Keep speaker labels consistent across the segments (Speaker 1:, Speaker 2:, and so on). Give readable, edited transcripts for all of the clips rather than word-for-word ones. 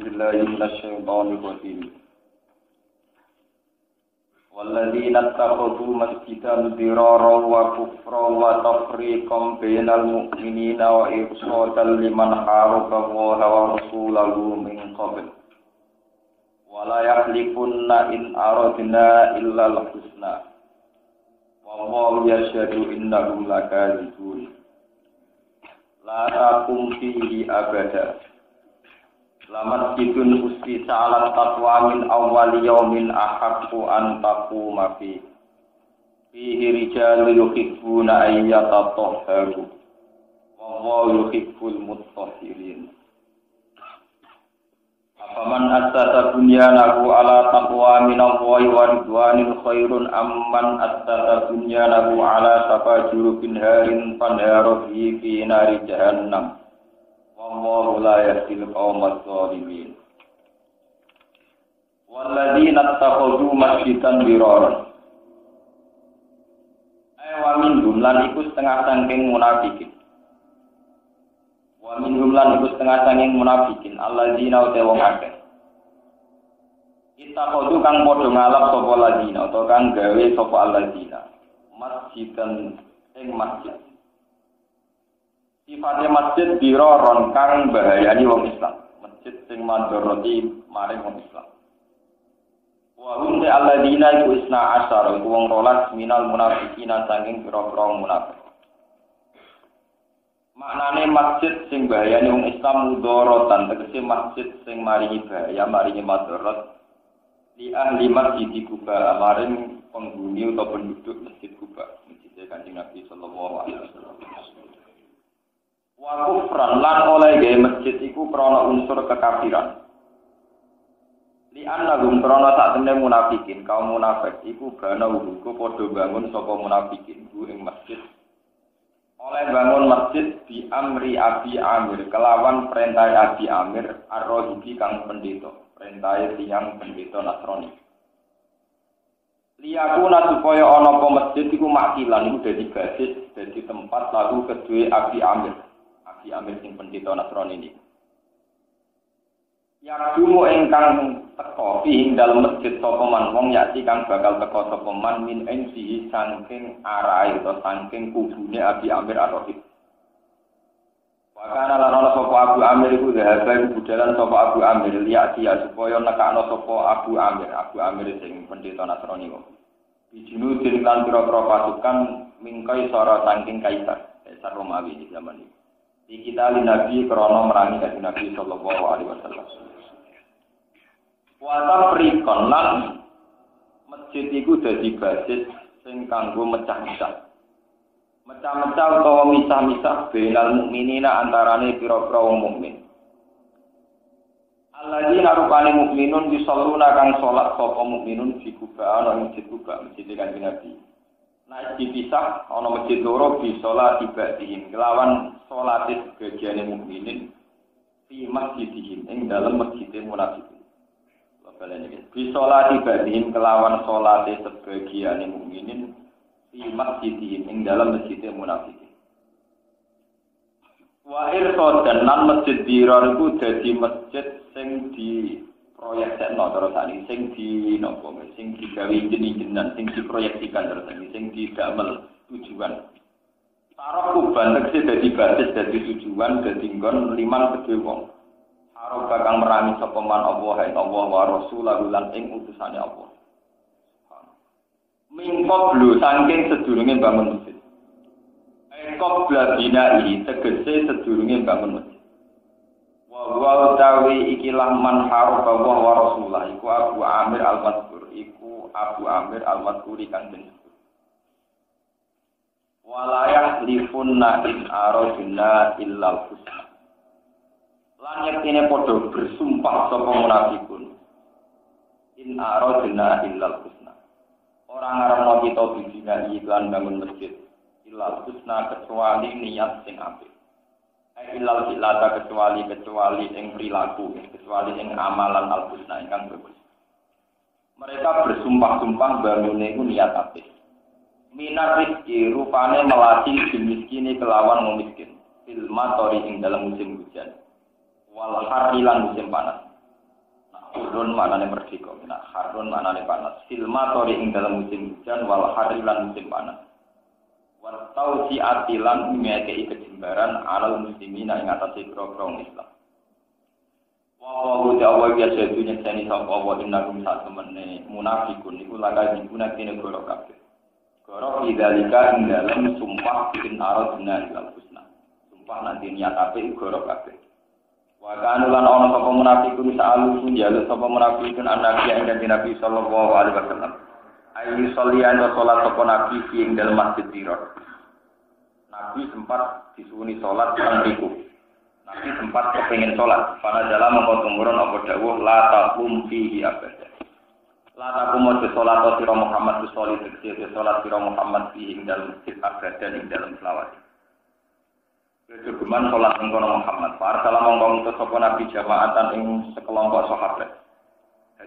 Speaker 1: billahi minasyaitonir rajim. Walladzina ittakhadhu masjidan dirara wa kufra wa tafriqan bainal mu'minina wa irsadan liman haraba Allaha wa rasulahu min qabl. Wa la yahlifunna in aradna illa al-husna. Wallahu yashhadu innahum lakadzibun. La taqum fihi abada. Lamat kitun usti salat taqwa min awwali yaumin ahaqqu an taquma fi. Fihi rijalun yuhibbuna an yatatahharu. Wallahu yuhibbul mutahhirin. Afaman assasa bunyanahu ala taqwa min Allahi wa ridwanin khairun amman assasa bunyanahu ala safa jurubin harin fanhara fi nari jahannam. Wallahu la yahdil qaumadz zalimin. Walladzina ittakhadhu masjidan dirara. Wa minhum lan iku setengah saking munafikin. Wa minhum lan iku setengah saking munafikin alladzina wong akeh. Ittakhadhu kang padha ngalap sapa alladzina utawa kang gawe sapa alladzina masjidan ing masjid. Sifatnya masjid diroron kang bahayani wong Islam, masjid sing mandoroti maring wong Islam. Wa hum de alladzina iku isna asyara iku wong 12 minal munafiqina saking pira-pira munafik. Maknane masjid sing bahayani wong Islam mudorotan tegese masjid sing maringi bahaya maringi madharat li ahli masjid Kuba maring penghuni atau penduduk masjid Kuba, masjid Kanjeng Nabi sallallahu alaihi wasallam. Wa kufran lan oleh gawe masjid iku krana unsur kekafiran. Li annahum krana sak temne munafikin, kaum munafik iku bana uga padha bangun sapa munafikin ku ing masjid. Oleh bangun masjid di amri Abi Amir kelawan perintah Abi Amir ar-Rahibi kang pendeta, perintah tiyang pendeta Nasrani. Liyakuna supaya ana apa masjid iku makilan iku dadi basis, dadi tempat lalu kedue Abi Amir. Abi Amir sing pendeta Nasrani ini. Yang dulu engkang teko ing dalam masjid sapa man wong yakti kang bakal teko sapa man min ensihi saking arahe utawa saking kubune Abi Amir ar-Rahib. Wakana lan ana sapa Abu Amir iku dhahaban budalan sapa Abu Amir liyati supaya nekakno sapa Abu Amir sing pendeta Nasrani kok. Bijunudin lan pira-pira pasukan mingkai sara saking kaisar Romawi di zaman iki. Di kita Nabi krono merangi kanjeng Nabi sallallahu alaihi wasallam. Wa tafriqan lan masjid iku dadi basis sing kanggo mecah-mecah. Mecah-mecah utawa misah-misah benal mukminina antarane pira-pira wong mukmin. Alladzina rupane mukminun yusalluna kang salat sapa mukminun fi Kuba ana masjid Kuba masjid kanjeng Nabi. Nah dipisah ana masjid loro bi salat ibadihim kelawan salat sebagian mukminin fi masjidihim ing dalem masjid munafikin. Bakalane bi salat ibadihim kelawan salat sebagian mukminin fi masjidihim ing dalem masjid munafikin. Wa irsad dan lan masjid dirar iku dadi masjid sing di proyeksekno terus ani sing di napa sing digawe jeneng-jeneng sing diproyeksikan terus ani sing didamel tujuan. Sarah kuban tegese dadi basis dadi tujuan dadi nggon liman kedhe wong. Arep bakal merangi sapa man Allah wa rasulahu lan ing utusane Allah. Mingkop lho saking sedurunge bangun masjid. Ekop bladinai tegese sedurunge bangun masjid. Wa utawi ikilah man harfa wa rasulah iku Abu Amir al-Mazkur iku Abu Amir al-Mazkuri kang disebut walayah lifunna in aradna illal husna lan yektine padha bersumpah sapa munafikun in aradna illal husna ora ngarepno kita bidina iklan bangun masjid illal husna kecuali niat sing apik. Ilal silata kecuali ing perilaku, kecuali ing amalan al-husna ingkang bagus. Mereka bersumpah-sumpah bangunnya itu niat apik. Minar rizki rupane melatih bil miskini kelawan memiskin. Fil matori ing dalam musim hujan. Wal harri lan musim panas. harun maknane merdeka, nah harun maknane panas. Silma tori ing dalam musim hujan wal harilan musim panas. Wa tausiatilan miyake kejembaran alal muslimina ing atase pro-pro Islam. Wa wa biasa dunya seni sapa wa innakum satemene munafikun iku laga digunakan kene goro kabeh. Goro idalika ing dalam sumpah bin aradna ilal husna. Sumpah nanti niat apik goro kabeh. Wa kana lan ana sapa munafikun sa'alu sunjalu sapa munafikun annabi ing Nabi sallallahu alaihi wasallam. Ayu sholiyan salat sapa nabi ing dalem masjid Tiror. Nabi sempat disuwuni salat nang riku. Nabi sempat kepengin salat. Pana dalam mongko tumurun apa dawuh la taqum fihi abada. La taqum salat sira Muhammad sallallahu alaihi wasallam salat sira Muhammad ing dalem masjid abada ing dalem selawat. Keduman sholat engkono Muhammad. Para salam mongkong sapa nabi jamaatan ing sekelompok sahabat.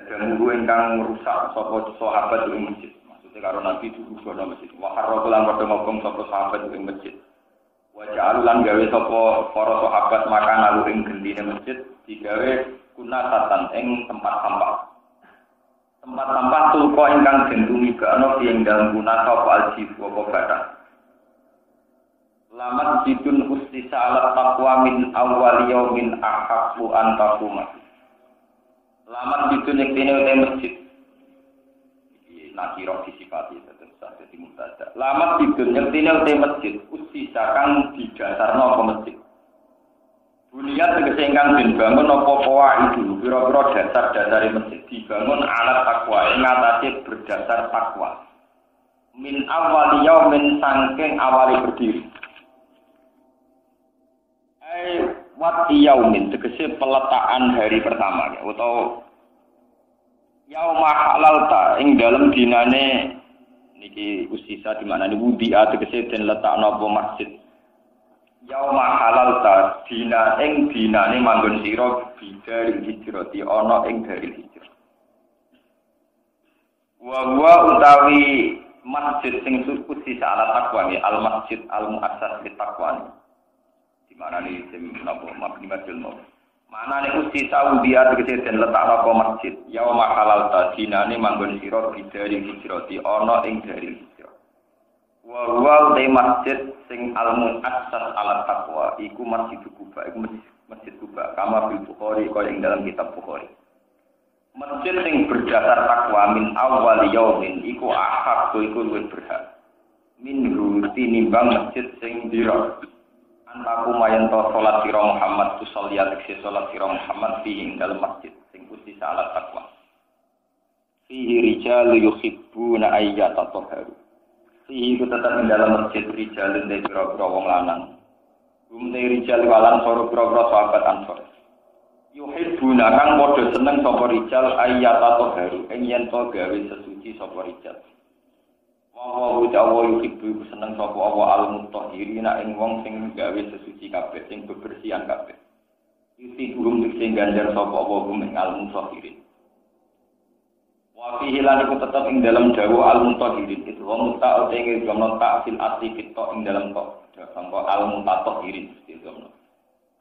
Speaker 1: Dan guru ingkang rusak sapa sahabat ing masjid. Maksudnya karo nabi dulu gono masjid. Wa harraqu lan padha ngobong sapa sahabat ing masjid. Wa ja'alulan gawe sapa para sahabat makan lalu ing gendine masjid digawe kunatatan ing tempat sampah. Tempat sampah tulko ingkang gendungi gano ing dalem kunata apa aljif apa badan. Lamat jidun ustisa ala taqwa min awwal yaumin ahaqqu an taquma. Lamat jidun yektene uta masjid. Iki nakira disifati tetep dadi mubtada. Lamat jidun yektene uta masjid ustisa kang didasarno apa masjid. Bunyat tegese ingkang den bangun apa poa itu pira-pira dasar-dasare masjid dibangun alat taqwa ing atase berdasar takwa. Min awwal yaumin saking awali berdiri. Wat yaumin tegese peletakan hari pertama ya atau yauma halalta ing dalem dinane niki usisa di mana ni wudia tegese den letakno apa masjid yauma halalta dina ing dinane manggon sira bidari hijrati ana ing dari hijrah wa utawi masjid sing usisa ala taqwa al masjid al muassas li taqwa mana ni napa mabni masjid napa mana ni usi Saudi tegese den letak apa masjid yauma halal ta dinane manggon sira bidari hijrati ana ing dari hijrah wa te masjid sing al muassas ala taqwa iku masjid Kuba iku masjid Kuba kama bil Bukhari kaya ing dalam kitab Bukhari masjid sing berdasar takwa min awal yaumin iku ahad iku luwih berhak min tinimbang masjid sing dira antaku mayen to salat sira Muhammad tu sholiyat ke salat sira Muhammad fi dalam masjid sing kusti salat takwa fihi rijal yuhibbuna ayyata tahharu fihi ku tetep ing dalam masjid rijal ndek pira-pira wong lanang umte rijal walan soro pira-pira sahabat ansor yuhibbuna kang padha seneng sapa rijal ayyata tahharu ing yen to gawe sesuci sapa rijal wa ta'awwa yuhibbu seneng sapa Allah al-mutahhirina ing wong sing gawe sesuci kabeh sing bebersihan kabeh. Isi gum sing ganjar sapa Allah ing al-mutahhirin. Wa fihi lan iku tetep ing dalam dawa al-mutahhirin itu wa muta'u ing gamno ta'fil asli fito ing dalam kok sangko al-mutatahhirin itu gamno.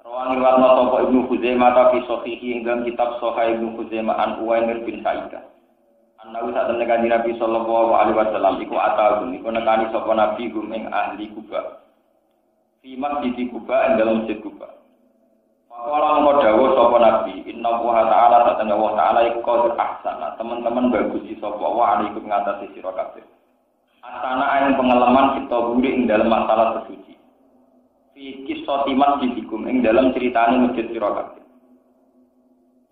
Speaker 1: Rawangi warna sapa Ibnu Khuzaimah ta fi sahihi ing dalam kitab Sahih Ibnu Khuzaimah an Uwaimir bin Sa'idah. Nabi saat menekani Nabi sallallahu alaihi wasallam iku atau iku nekani sapa nabi gum ing ahli Kuba. Fi masjid Kuba ing dalam masjid Kuba. Ora mung dawuh sapa nabi inna wa ta'ala satana wa ta'ala iku ahsana teman-teman bagusi sapa wa alaikum ngatasi sira kabeh. Asana ing pengalaman kita buri ing dalam masalah sesuci. Fi qissati masjidikum ing dalam critane masjid sira kabeh.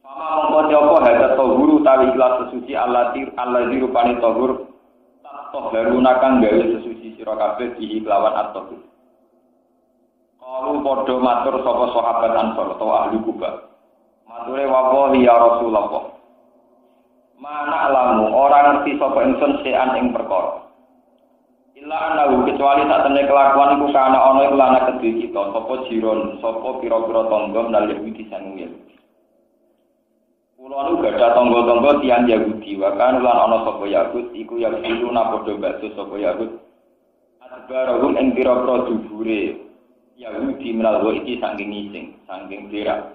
Speaker 1: Mama mongko jopo hadat tohuru tawi kelas sesuci allazi rupane tohur tohharuna kang gawe sesuci sira kabeh di lawan at-tohur. Kalu padha matur sapa sahabat Ansor utawa ahli Kuba. Mature wallahi ya Rasulullah. Mana alamu ora ngerti sapa ingsun sean ing perkara. Illa anahu kecuali sak temne kelakuan iku kana ana iku lan kedhe kita sapa jiron sapa pira-pira tangga nalih iki sanuyel. Kulo anu gadah tangga-tangga tiyang Yahudi wa kan lan ana sapa Yahud iku Yahudi padha bakso sapa Yahud adbarahum ing pira-pira dubure Yahudi menawa iki saking ngising saking berak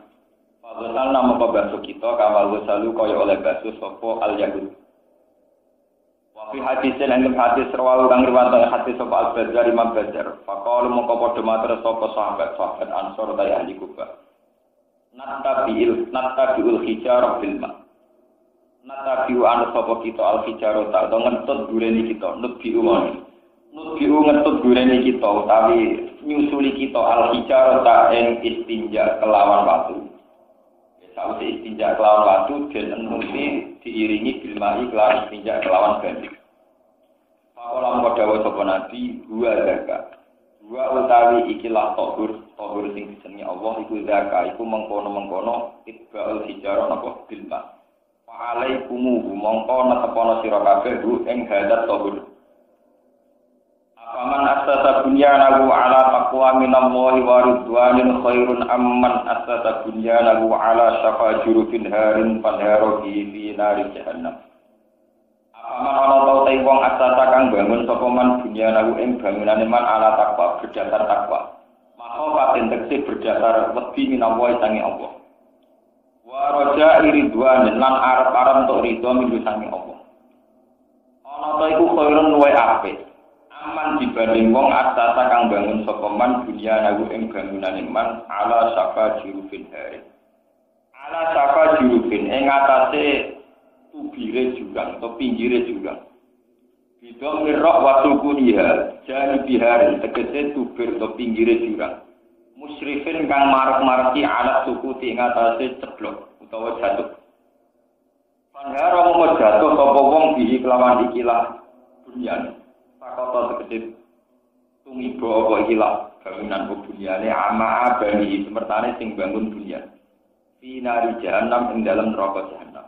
Speaker 1: Fadlan nama basuh kita kamal wasalu kaya oleh basuh sapa al yahud. Wa fi hadisin ing hadis rawu kang riwayat hadis sapa al Bazar Imam Bazar. Faqalu mongko padha matur sapa sahabat Ansor ta ahli Kufa. Natabiul hijarah bil ma. Natabiu an sapa kita al hijarah ta ngentut dureni kita nebi umani. Nebi ngentut dureni kita utawi nyusuli kita al hijarah ta ing istinja kelawan watu. Sausé istinja kelawan watu den enuti diiringi bil mai kelawan istinja kelawan banyu. Pakola mengko dawuh sapa nabi gua zakat. Gua utawi ikilah tohur sing disenengi Allah iku zakat iku mengkono-mengkono itbaul hijarah napa bilma. Fa alaikumu mongko netepono sira kabeh bu ing hadat tohur. Afaman asasa bunyanahu ala taqwa minallahi wa ridwanin khairun amman asasa bunyanahu ala syafa jurufin harin fanharohi fi nari jahannam. Aman ana tau te wong asasa kang bangun sapa man bunyanahu ing bangunane man ala takwa berdasar takwa. Maka paten tekse berdasar wedi minawa sange Allah. Wa raja ridwan lan arep-arep untuk ridho minggu sange Allah. Ana ta iku khairun luwe apik. Aman dibanding wong asasa kang bangun sapa man bunyanahu ing bangunane man ala syafa jurufin harin. Ala syafa jurufin ing atase tubire jurang atau pinggire jurang. Bidong mirok waktu kuniha jadi biharin tegese tubir atau pinggire jurang. Musyrifin kang marek-mareki alat suku ing atase ceblok utawa jatuh. Panharo mau jatuh sapa wong bihi kelawan ikilah bunyan. Sakota tegese tumiba apa ikilah bangunan bunyane ama bani semertane sing bangun bunyan. Finari jahannam ing dalam neraka jahannam.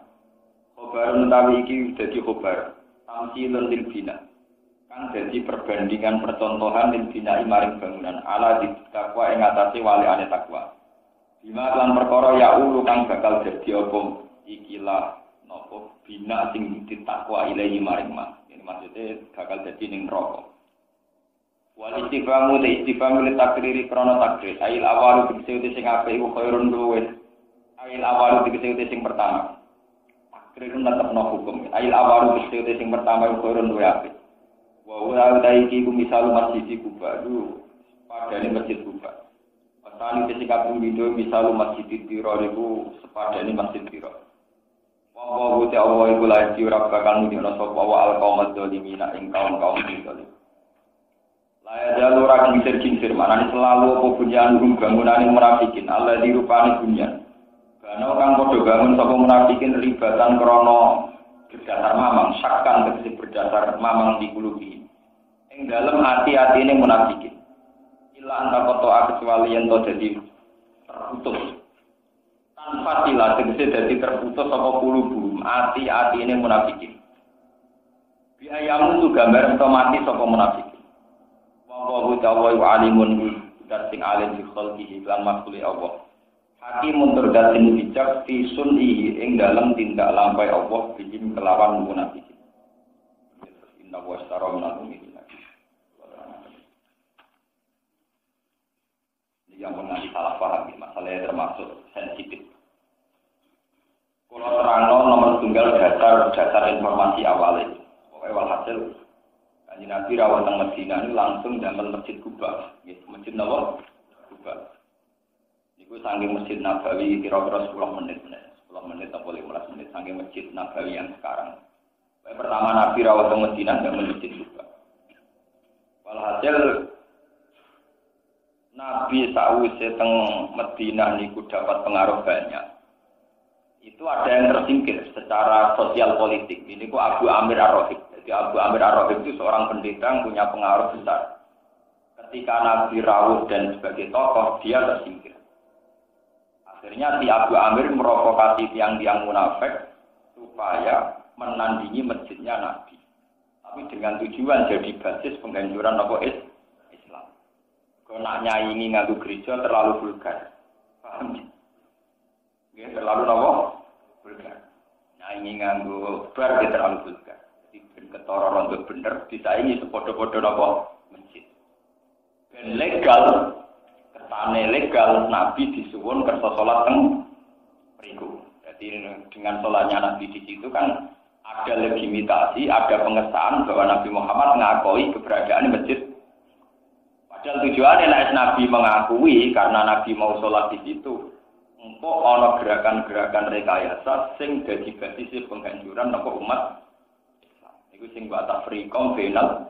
Speaker 1: Khobar utawi iki dadi khobar tamsilun lil bina kang dadi perbandingan percontohan lil bina maring bangunan ala di takwa ing atase waliane takwa bima lan perkara ya ulu kang bakal dadi apa ikilah napa bina sing ditakwa ilahi maring ma ini maksudnya bakal dadi ning neraka wal istifamu te istifamu li takriri krana takrir ail awalu dikse sing apik iku khairun luwes ail awalu dikse sing pertama Krikun tetepno hukum. Ail awalu bistete sing pertama iku urun luwe apik. Wa ora iki ku misal masjid Kuba. Padane masjid Kuba. Pasane sing kaping pindho misal masjid Tiro niku sepadane masjid Tiro. Wa wa te Allah iku lae ora bakal nundina sapa wa al qaumad zalimina ing kaum-kaum zalim. Lae jalur ra kincir-kincir manane selalu apa bunyan bangunane munafikin. Allah dirupani bunyan. Karena orang podo bangun sapa munafikin ribatan krana berdasar mamang sakkan tegese berdasar mamang di kulubi. Ing dalem ati-atine munafikin. Ila anta qata kecuali yen to dadi terputus. Tanpa sila tegese dadi terputus sapa kulubu ati-atine munafikin. Biayamu tu gambar ento mati sapa munafikin. Wa ta'ala alimun dat sing alim fi khalqihi lan makhluk Allah. Hakimun terdat sing bijak fi sun'i ing dalam tindak lampai Allah bijim kelawan munafikin. Inna wa astara minal mu'minin. Yang menjadi salah paham masalahnya termasuk sensitif. Kalau terangno nomor tunggal dasar informasi awalnya. Pokoknya walhasil Kanjeng Nabi rawuh teng Madinah ini langsung damel Masjid Kuba. Masjid Nawawi Kuba. Iku saking Masjid Nabawi kira-kira 10 menit atau 15 menit saking Masjid Nabawi yang sekarang. Pertama Nabi rawuh teng Madinah dan Masjid Kuba. Walhasil Nabi sawise teng Madinah niku dapat pengaruh banyak. Itu ada yang tersingkir secara sosial politik. Ini ku Abu Amir Ar-Rahib. Jadi Abu Amir Ar-Rahib itu seorang pendeta yang punya pengaruh besar. Ketika Nabi rawuh dan sebagai tokoh dia tersingkir. Akhirnya si Abu Amir merokokasi tiang-tiang munafik supaya menandingi masjidnya Nabi. Tapi dengan tujuan jadi basis penghancuran Islam. Kalau nak nyaingi ngadu gereja terlalu vulgar. Paham ya? Ya terlalu vulgar. Nyaingi ngadu bar terlalu vulgar. Jadi ben ketara rondo bener disaingi sepodo-podo masjid. Ben legal. Ketane legal Nabi disuwun kersa salat teng Meriku. Jadi dengan sholatnya Nabi di situ kan ada legitimasi, ada pengesahan bahwa Nabi Muhammad mengakui keberadaan masjid. Padahal tujuannya Nabi mengakui karena Nabi mau sholat di situ. Untuk ono gerakan-gerakan rekayasa sing dadi basis penghancuran nopo umat Islam. Iku sing wa tafriqom bainal.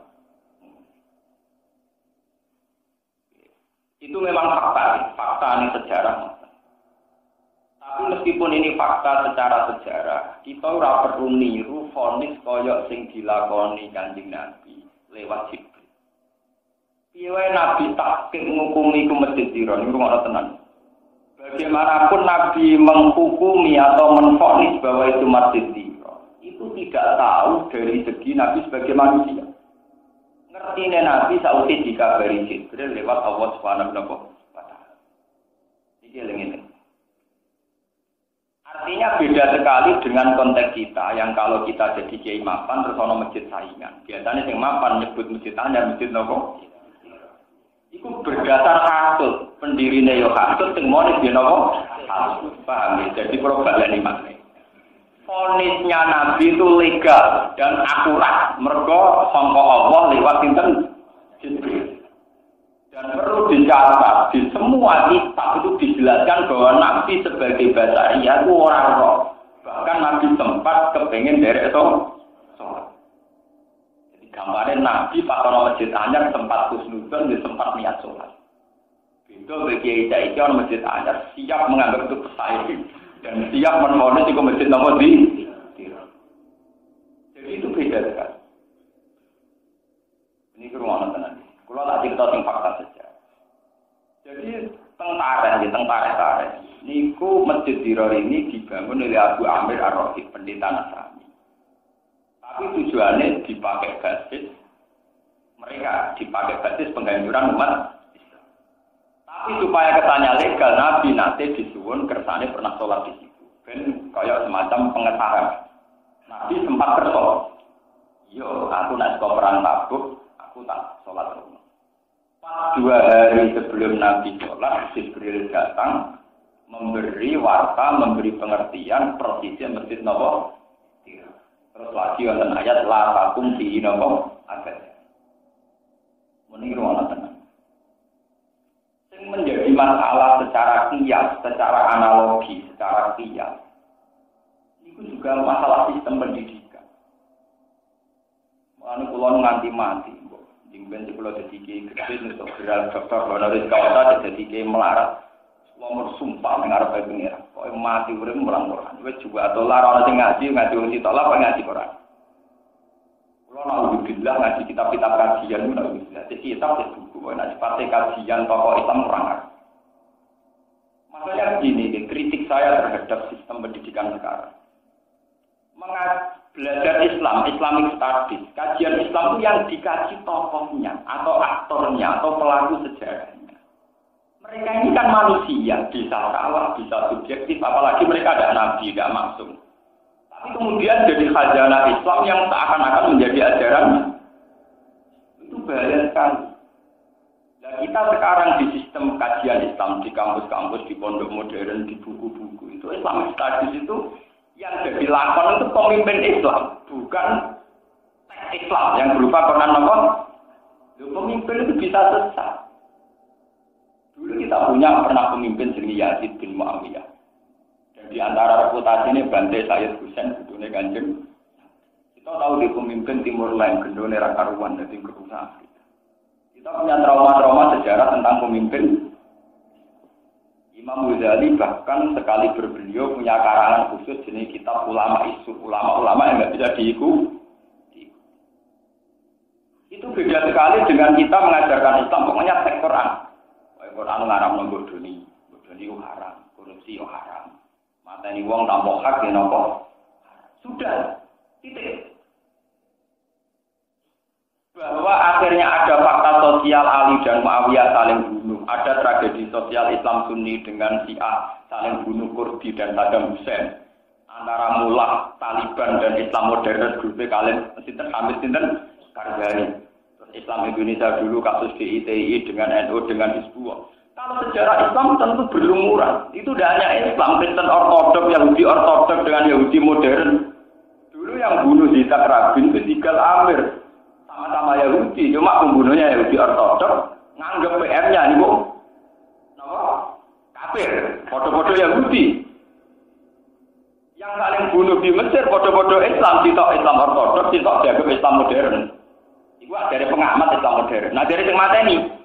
Speaker 1: Itu memang fakta ini sejarah. Tapi meskipun ini fakta secara sejarah, kita ora perlu niru vonis kaya sing dilakoni Kanjeng Nabi lewat Jibril. Piye wae Nabi takik ngukumi ku Masjid Dira niku ora tenan. Bagaimanapun Nabi menghukumi atau menvonis bahwa itu Masjid Dira, itu tidak tahu dari segi Nabi sebagai manusia. Ngertine Nabi sausi dikabari Jibril lewat Allah Subhanahu wa taala. Iki eling-eling. Artinya beda sekali dengan konteks kita yang kalau kita jadi kiai mapan terus ono masjid saingan. Biasanya yang mapan nyebut masjid anyar, masjid nopo. Iku berdasar hasud, pendirine yo hasud sing monis yo nopo? Hasud. Paham ya? Jadi kalau baleni makne. Fonisnya Nabi itu legal dan akurat. Mergo sangka Allah lewat sinten Jibril. Dan perlu dicatat di semua kitab itu dijelaskan bahwa Nabi sebagai basaria itu orang roh. Bahkan Nabi sempat kepengen derek sholat. Jadi gambarnya Nabi pas orang masjid anyar sempat husnuzon, dia sempat niat sholat. Itu bagi Kiai orang masjid anyar siap menganggap itu pesaing dan siap menfonis itu masjid nomor di. Jadi itu beda sekali. Ini keruangan tenan. Kalau tak cerita tentang fakta saja. Jadi tentara. Niku Masjid Dira ini dibangun oleh Abu Amir Ar-Rasyid pendeta Nasrani. Tapi tujuannya dipakai basis penghancuran umat Islam. Tapi supaya kesannya legal, Nabi nanti disuwun kersane pernah sholat di situ. Ben kayak semacam pengesahan. Nabi sempat kerso. Yo, aku nak sekolah perang Tabuk, aku tak sholat rumah. 2 hari sebelum Nabi sholat, Jibril datang memberi warta, memberi pengertian persisnya masjid Nabawi. Terus lagi ada ayat la takum fi Nabawi agak. Meniru ana tenan. Yang menjadi masalah secara qiyas, secara analogi, secara qiyas. Itu juga masalah sistem pendidikan. Mulane kula nganti mati. Jengben sekolah jadi kiai untuk geral dokter honoris causa jadi kiai melarat, semua bersumpah mengarap pengira. Kau mati urip mulang Quran. Wes juga dolar orang yang ngaji wong tolak apa ngaji Quran. Kalau nak ubillah ngaji kitab-kitab kajian itu nak ubillah. Jadi kitab itu buku. Nak dipakai kajian tokoh Islam orang. Maksudnya begini, kritik saya terhadap sistem pendidikan sekarang. Belajar Islam, Islamic Studies, kajian Islam itu yang dikaji tokohnya, atau aktornya, atau pelaku sejarahnya. Mereka ini kan manusia, bisa salah, bisa subjektif, apalagi mereka ada nabi, tidak maksum. Tapi kemudian jadi khazanah Islam yang seakan-akan menjadi ajaran, itu bahaya sekali. Nah, kita sekarang di sistem kajian Islam, di kampus-kampus, di pondok modern, di buku-buku, itu Islamic Studies itu yang jadi lakon itu pemimpin Islam, bukan teks Islam yang berupa Quran apa? Pemimpin itu bisa sesat. Dulu kita pernah pemimpin jenis Yazid bin Muawiyah. Dan di antara reputasi ini Bante Sayyid Husain, Budune Kanjeng. Kita tahu di pemimpin Timur Lain, Gendone Rakaruan, dan kerusakan. Kita punya trauma-trauma sejarah tentang pemimpin. Imam Ghazali bahkan sekali berbeliau punya karangan khusus jenis kitab ulama isu, ulama-ulama yang nggak bisa diikuti. Itu beda sekali dengan kita mengajarkan Islam, pokoknya teks Quran. Quran ngarang bodoni itu haram, korupsi itu haram. Mateni wong tanpa hak ya nopo. Sudah, titik. Bahwa akhirnya ada fakta sosial Ali dan Muawiyah saling bunuh, ada tragedi sosial Islam Sunni dengan Syiah saling bunuh Kurdi dan Saddam Hussein, antara mullah Taliban dan Islam modern grup kalian sinten Hamid sinten Karzai. Terus Islam Indonesia dulu kasus DITI dengan NU dengan Hizbullah. Kalau sejarah Islam tentu berlumuran. Itu tidak hanya Islam, Kristen Ortodok, Yahudi Ortodok dengan Yahudi modern. Dulu yang bunuh Yitzhak Rabin itu Yigal Amir. Sama-sama Yahudi, cuma pembunuhnya Yahudi Ortodok. Nganggep PM-nya ini, Bu. Kafir, foto-foto Yahudi. Yang saling bunuh di Mesir, foto-foto Islam, sitok Islam Ortodok, sitok dianggap Islam modern. Itu dari pengamat Islam modern. Nah, dari yang mateni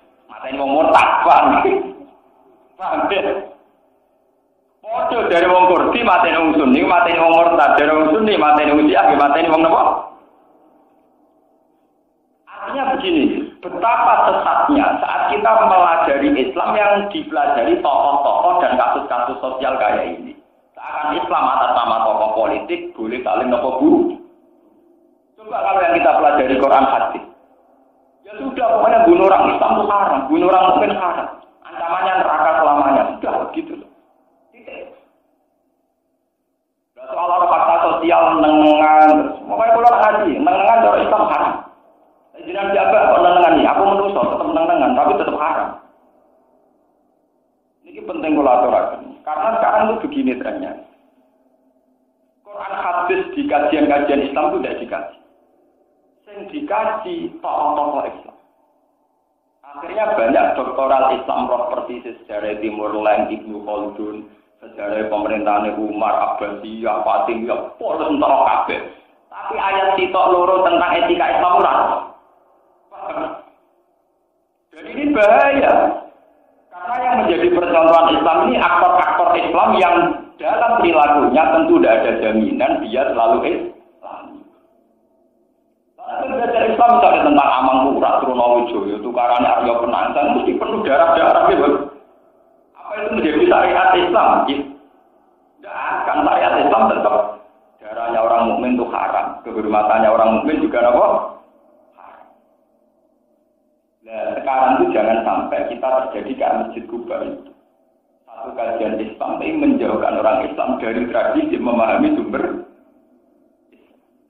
Speaker 1: wong murtad, paham? Paham ya? Foto dari wong Kurdi, mateni wong Sunni, mateni wong murtad, dari wong Sunni, mateni wong Syiah, mateni wong napa? Artinya begini, betapa sesatnya saat kita mempelajari Islam yang dipelajari tokoh-tokoh dan kasus-kasus sosial kayak ini. Seakan Islam atas nama tokoh politik boleh saling nopo buruk. Coba kalau yang kita pelajari Quran hadis. Ya sudah, pokoknya bunuh orang Islam itu haram, bunuh orang mukmin haram. Ancamannya neraka selamanya. Sudah begitu. Tidak soal orang fakta sosial nengan. Pokoknya kalau ngaji, nengan cara Islam haram. Jangan jaga kok nengan nih. Aku menuso tetap nengan, tapi tetap haram. Ini penting kalau aturakan. Karena sekarang itu begini trennya. Quran hadis di kajian-kajian Islam itu tidak dikaji. Yang dikaji tokoh-tokoh Islam. Akhirnya banyak doktoral Islam seperti sejarah Timur Leng, Ibnu Khaldun, sejarah pemerintahan Umar, Abbasiyah, Fatimiyah, polos entar kabeh. Tapi ayat sitok loro tentang etika Islam ora. Jadi ini bahaya. Karena yang menjadi percontohan Islam ini aktor-aktor Islam yang dalam perilakunya tentu tidak ada jaminan dia selalu Islam. Kalau belajar Islam misalnya tentang Amangkurat, Trunowijoyo, tukaran Arya Penangsang, mesti penuh darah-darah gitu. Apa itu menjadi syariat Islam? Tidak akan syariat Islam tetap darahnya orang mukmin itu haram, kehormatannya orang mukmin juga apa? Haram. Nah, sekarang itu jangan sampai kita terjadi kayak Masjid Kuba itu. Satu kajian Islam ini menjauhkan orang Islam dari tradisi memahami sumber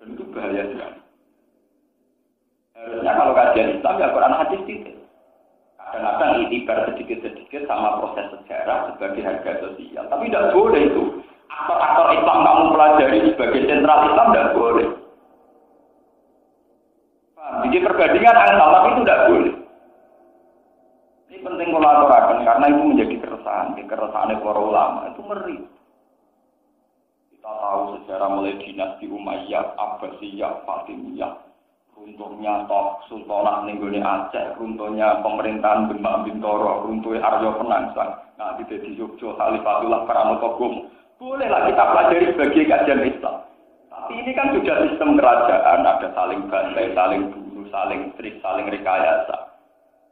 Speaker 1: dan itu bahaya sekali. Harusnya kalau kajian Islam ya Quran hadis itu. Kadang-kadang itibar sedikit-sedikit sama proses sejarah sebagai harga sosial. Tapi tidak boleh itu. Aktor-aktor Islam kamu pelajari sebagai sentral Islam tidak boleh. Jadi perbandingan angsal tapi itu tidak boleh. Ini penting kolaborasi karena itu menjadi keresahan para ulama itu ngeri. Kita tahu sejarah mulai dinasti Umayyah, Abbasiyah, Fatimiyah. Runtuhnya Sultanah Nenggone Aceh, runtuhnya pemerintahan Demak Bintoro, runtuhnya Arya Penangsang, nah di Jogja Khalifatullah Pramutogomo. Bolehlah kita pelajari sebagai kajian Islam. Tapi ini kan sudah sistem kerajaan, ada saling bantai, saling bunuh, saling trik, saling rekayasa.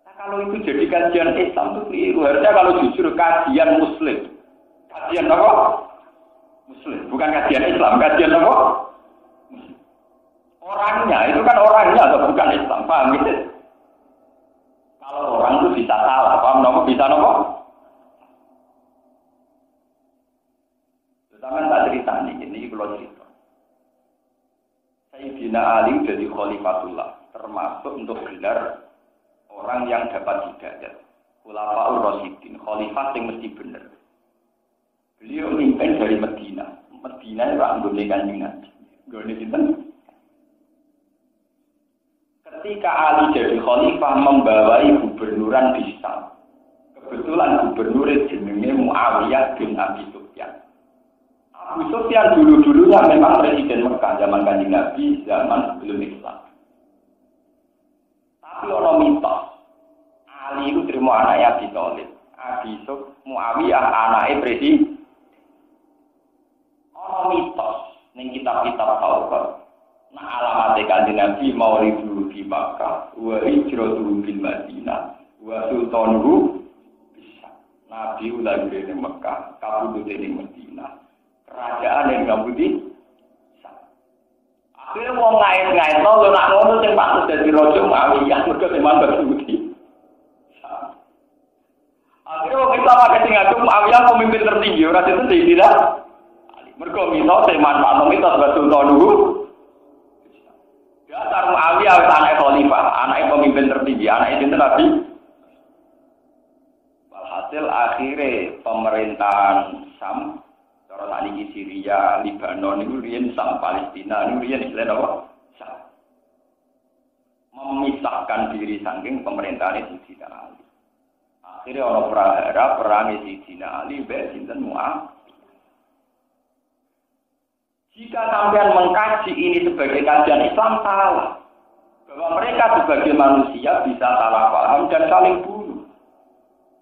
Speaker 1: Nah kalau itu jadi kajian Islam itu keliru. Harusnya kalau jujur kajian Muslim, kajian apa? Muslim, bukan kajian Islam, kajian apa? Orangnya, itu kan orangnya atau bukan Islam, paham gitu? Kalau orang itu bisa salah, paham nopo? Bisa nopo? Terutama tak cerita ini kalau cerita. Sayyidina Ali jadi Khalifatullah, termasuk untuk gelar orang yang dapat hidayah. Khulafaur Rasyidin, khalifah yang mesti benar. Beliau mimpin dari Medina. Medina itu anggone Kanjeng Nabi. Nggone sinten? Ketika Ali jadi khalifah membawai gubernuran di Syam. Kebetulan gubernur jenenge Muawiyah bin Abi Sufyan. Abu Sufyan dulu-dulunya memang presiden Mekah zaman Kanjeng Nabi, zaman sebelum Islam. Tapi ono mitos. Ali itu terima anaknya Abi Thalib. Abi Sufyan Muawiyah anaknya presiden. Ono mitos ning kitab-kitab Taurat. Nah alamat Kanjeng Nabi maulidu di Makkah, wa hijratuhu bil Madinah, wa sultanuhu bisa. Nabi lahir di Makkah, kabudut di Madinah. Kerajaan yang kabudut. Akhirnya wong ngait-ngait lho nak ngono sing patut dadi raja Muawiyah mergo teman kabudut. Akhirnya wong Islam akeh sing ngaku Muawiyah pemimpin tertinggi ora itu tidak. Mergo mitos teman patung mitos wa sultanuhu. Dasar Muawiyah anak khalifah, anak pemimpin tertinggi, anak itu Nabi. Walhasil akhirnya pemerintahan Sam, cara tadi Syria, Lebanon itu riyen Sam, Palestina itu riyen Israel apa? Sam. Memisahkan diri saking pemerintahan Sayyidina Ali. Akhirnya orang prahara perang Sayyidina Ali mbek sinten Mu'awiyah. Jika sampean mengkaji ini sebagai kajian Islam salah. Bahwa mereka sebagai manusia bisa salah paham dan saling bunuh.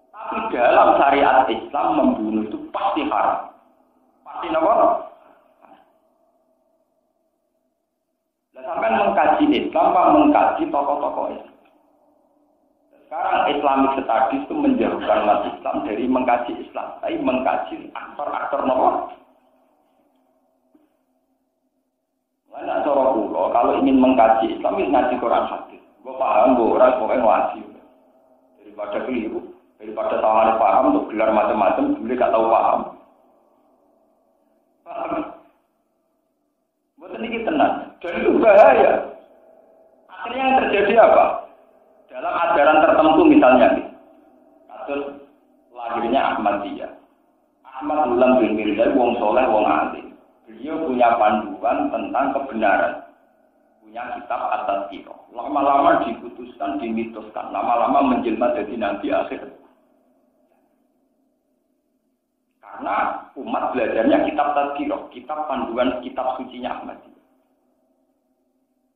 Speaker 1: Tapi dalam syariat Islam membunuh itu pasti haram. Pasti apa? Dan sampean mengkaji Islam, mengkaji tokoh-tokoh Islam. Sekarang Islamic Studies itu menjauhkan umat Islam dari mengkaji Islam, tapi mengkaji aktor-aktor nomor. Mana cara kula kalau ingin mengkaji Islam ini ngaji Quran hadis. Gue paham, gue orang pokoknya ngaji. Daripada keliru, daripada salah paham untuk gelar macam-macam, boleh gak tahu paham. Paham? Buat ini tenang. Dan itu bahaya. Akhirnya yang terjadi apa? Dalam ajaran tertentu misalnya, kasus lahirnya Ahmadiyah. Ahmad Ulam bin Mirza, wong soleh, wong alim. Beliau punya panduan tentang kebenaran, punya kitab At-Tazkirah. Lama-lama diputuskan, dimitoskan, lama-lama menjelma jadi nabi akhir. Karena umat belajarnya kitab Tazkirah, kitab panduan, kitab sucinya Ahmadiyah.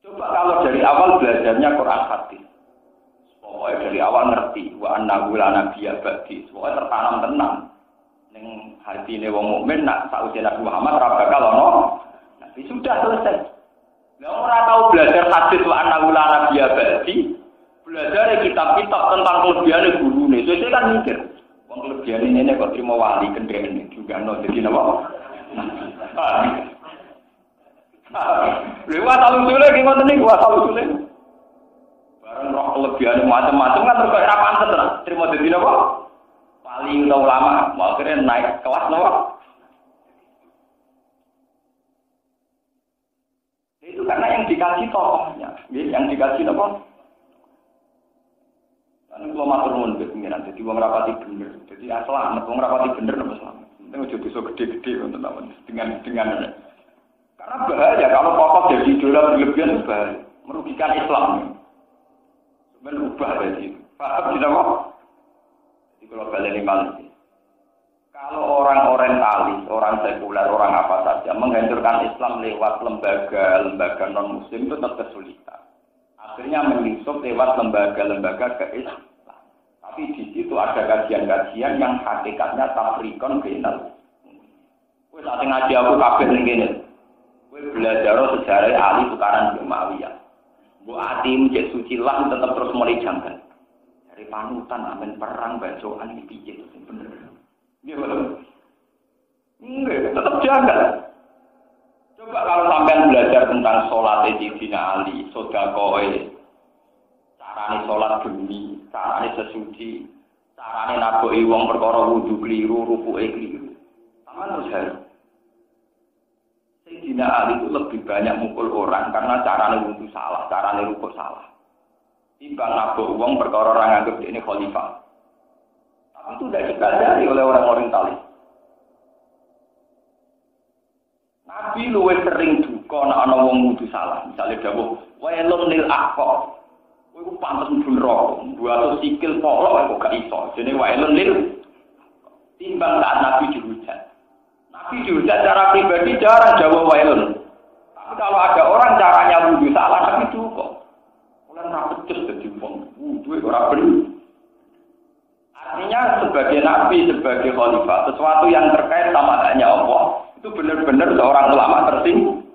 Speaker 1: Coba kalau dari awal belajarnya Quran hadis, pokoknya dari awal ngerti wa annahu la nabiyya ba'di, pokoknya tertanam tenang. Ning hatine wong mukmin nak sausé Nabi Muhammad ora bakal ono. Nabi sudah selesai. Lah ora tahu belajar hadis wa annahu la nabiyya ba'di, belajar kitab-kitab tentang kelebihane gurune. Sesuk kan mikir, wong kelebihane ini kok trimo wali kendhene juga ono dadi napa? Lewat alusule ki ngoten niku alusule. Bareng roh kelebihane macam-macam kan terus ora pantes ra trimo dadi napa? Paling tahu lama, akhirnya naik kelas loh. Itu karena yang dikasih tokohnya, yang dikasih apa? Karena kalau matur nuwun ke pengiran, jadi wong rapati bener, jadi selamat, wong rapati bener nopo selamat. Itu ojo dosa gede-gede untuk tahu dengan karena bahaya kalau tokoh jadi idola berlebihan itu bahaya, merugikan Islam. Berubah dari itu. Paham tidak kok? Kalau balik balik, kalau orang orientalis, orang sekuler, orang apa saja menghancurkan Islam lewat lembaga non Muslim itu tetap kesulitan. Akhirnya menyusup lewat lembaga ke-Islam. Tapi di situ ada kajian-kajian yang hakikatnya tafrikon bainal. Kowe saat ngaji aku kabeh ning kene. Kowe belajar sejarah Ali tukaran Muawiyah. Mbok atimu cek suci lah tetap terus mulai janggal. Dari panutan amen perang bacaan iki piye sing bener. Nggih betul. Nggih, tetap jaga. Coba kalau sampean belajar tentang salat Sayyidina Ali, sedekah, carane salat geni, carane sesuci, carane naboki wong perkara wudu kliru, rukuke kliru. Sampeyan terus harus. Sayyidina Ali itu lebih banyak mukul orang karena carane wudu salah, carane rukuk salah. Timbang nabok uang perkara orang anggap ini khalifah. Tapi itu tidak dipelajari oleh orang orientalis. Nabi luwih sering duka nek ana wong wudu salah. Misale dawuh, "Wailun lil aqab." Kowe pantes mlebu neraka, buat sikil polok kok gak iso. Jenenge wailun lil timbang saat Nabi dihujat. Nabi dihujat secara pribadi jarang dawuh wailun. Tapi kalau ada orang caranya wudu salah, Nabi duka. Ora becus dadi wong duwe ora bener. Artinya sebagai nabi, sebagai khalifah, sesuatu yang terkait sama hanya Allah itu benar-benar seorang ulama tersinggung.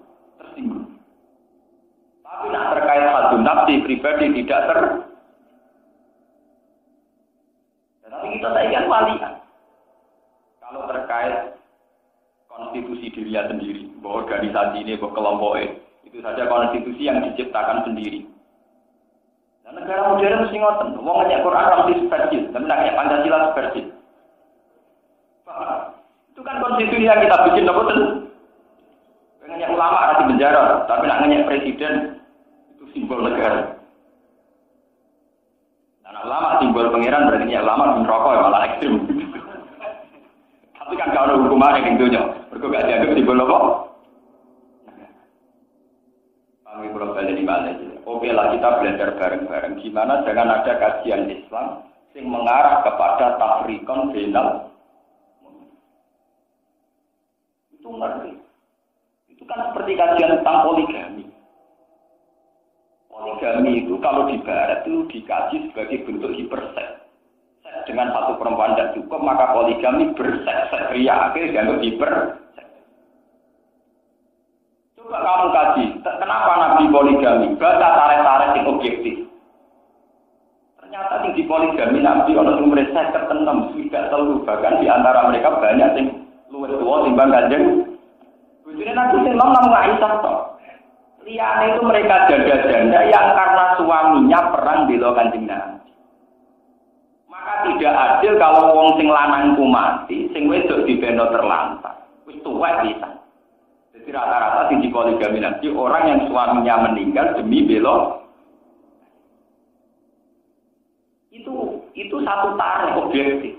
Speaker 1: Tapi nak terkait hadun nafsi pribadi tidak Tapi kita kan walian. Kalau terkait konstitusi dirinya sendiri, bahwa organisasi ini, bahwa kelompoknya, itu saja konstitusi yang diciptakan sendiri. Negara modern mesti ngoten, wong ngajak Quran ra mesti spesies, tapi nek ngajak Pancasila spesies. Itu kan konstitusi yang kita bikin apa ten? Ngajak ulama ra di penjara, tapi nek ngajak presiden itu simbol negara. Dan ulama simbol pangeran berarti ngajak ulama di rokok malah ekstrem. Tapi kan kalau hukuman yang tentunya, mereka gak dianggap di bola kok. Kami belum balik di mana aja. Oke lah kita belajar bareng-bareng. Gimana jangan ada kajian Islam yang mengarah kepada tafrikon final. Itu ngerti. Itu kan seperti kajian tentang poligami. Poligami itu kalau di barat itu dikaji sebagai bentuk hiperseks. Dengan satu perempuan tidak cukup, maka poligami berseks ria akhirnya dianggap hiperseks. Coba kamu kaji, kenapa Nabi poligami? Baca tarik-tarik yang objektif. Ternyata yang di poligami Nabi orang yang mereka ketenem tidak selalu, bahkan di antara mereka banyak yang luwes tua timbang kanjeng. Bujurnya Nabi Sallam namun Aisyah toh. Liane itu mereka janda-janda yang karena suaminya perang bela kanjeng Nabi. Maka tidak adil kalau wong sing lanang ku mati, sing wedok dibeno terlantar. Wis tuwek pisan. Jadi rata-rata sing di poligami Nabi orang yang suaminya meninggal demi bela. Itu satu tarik objektif.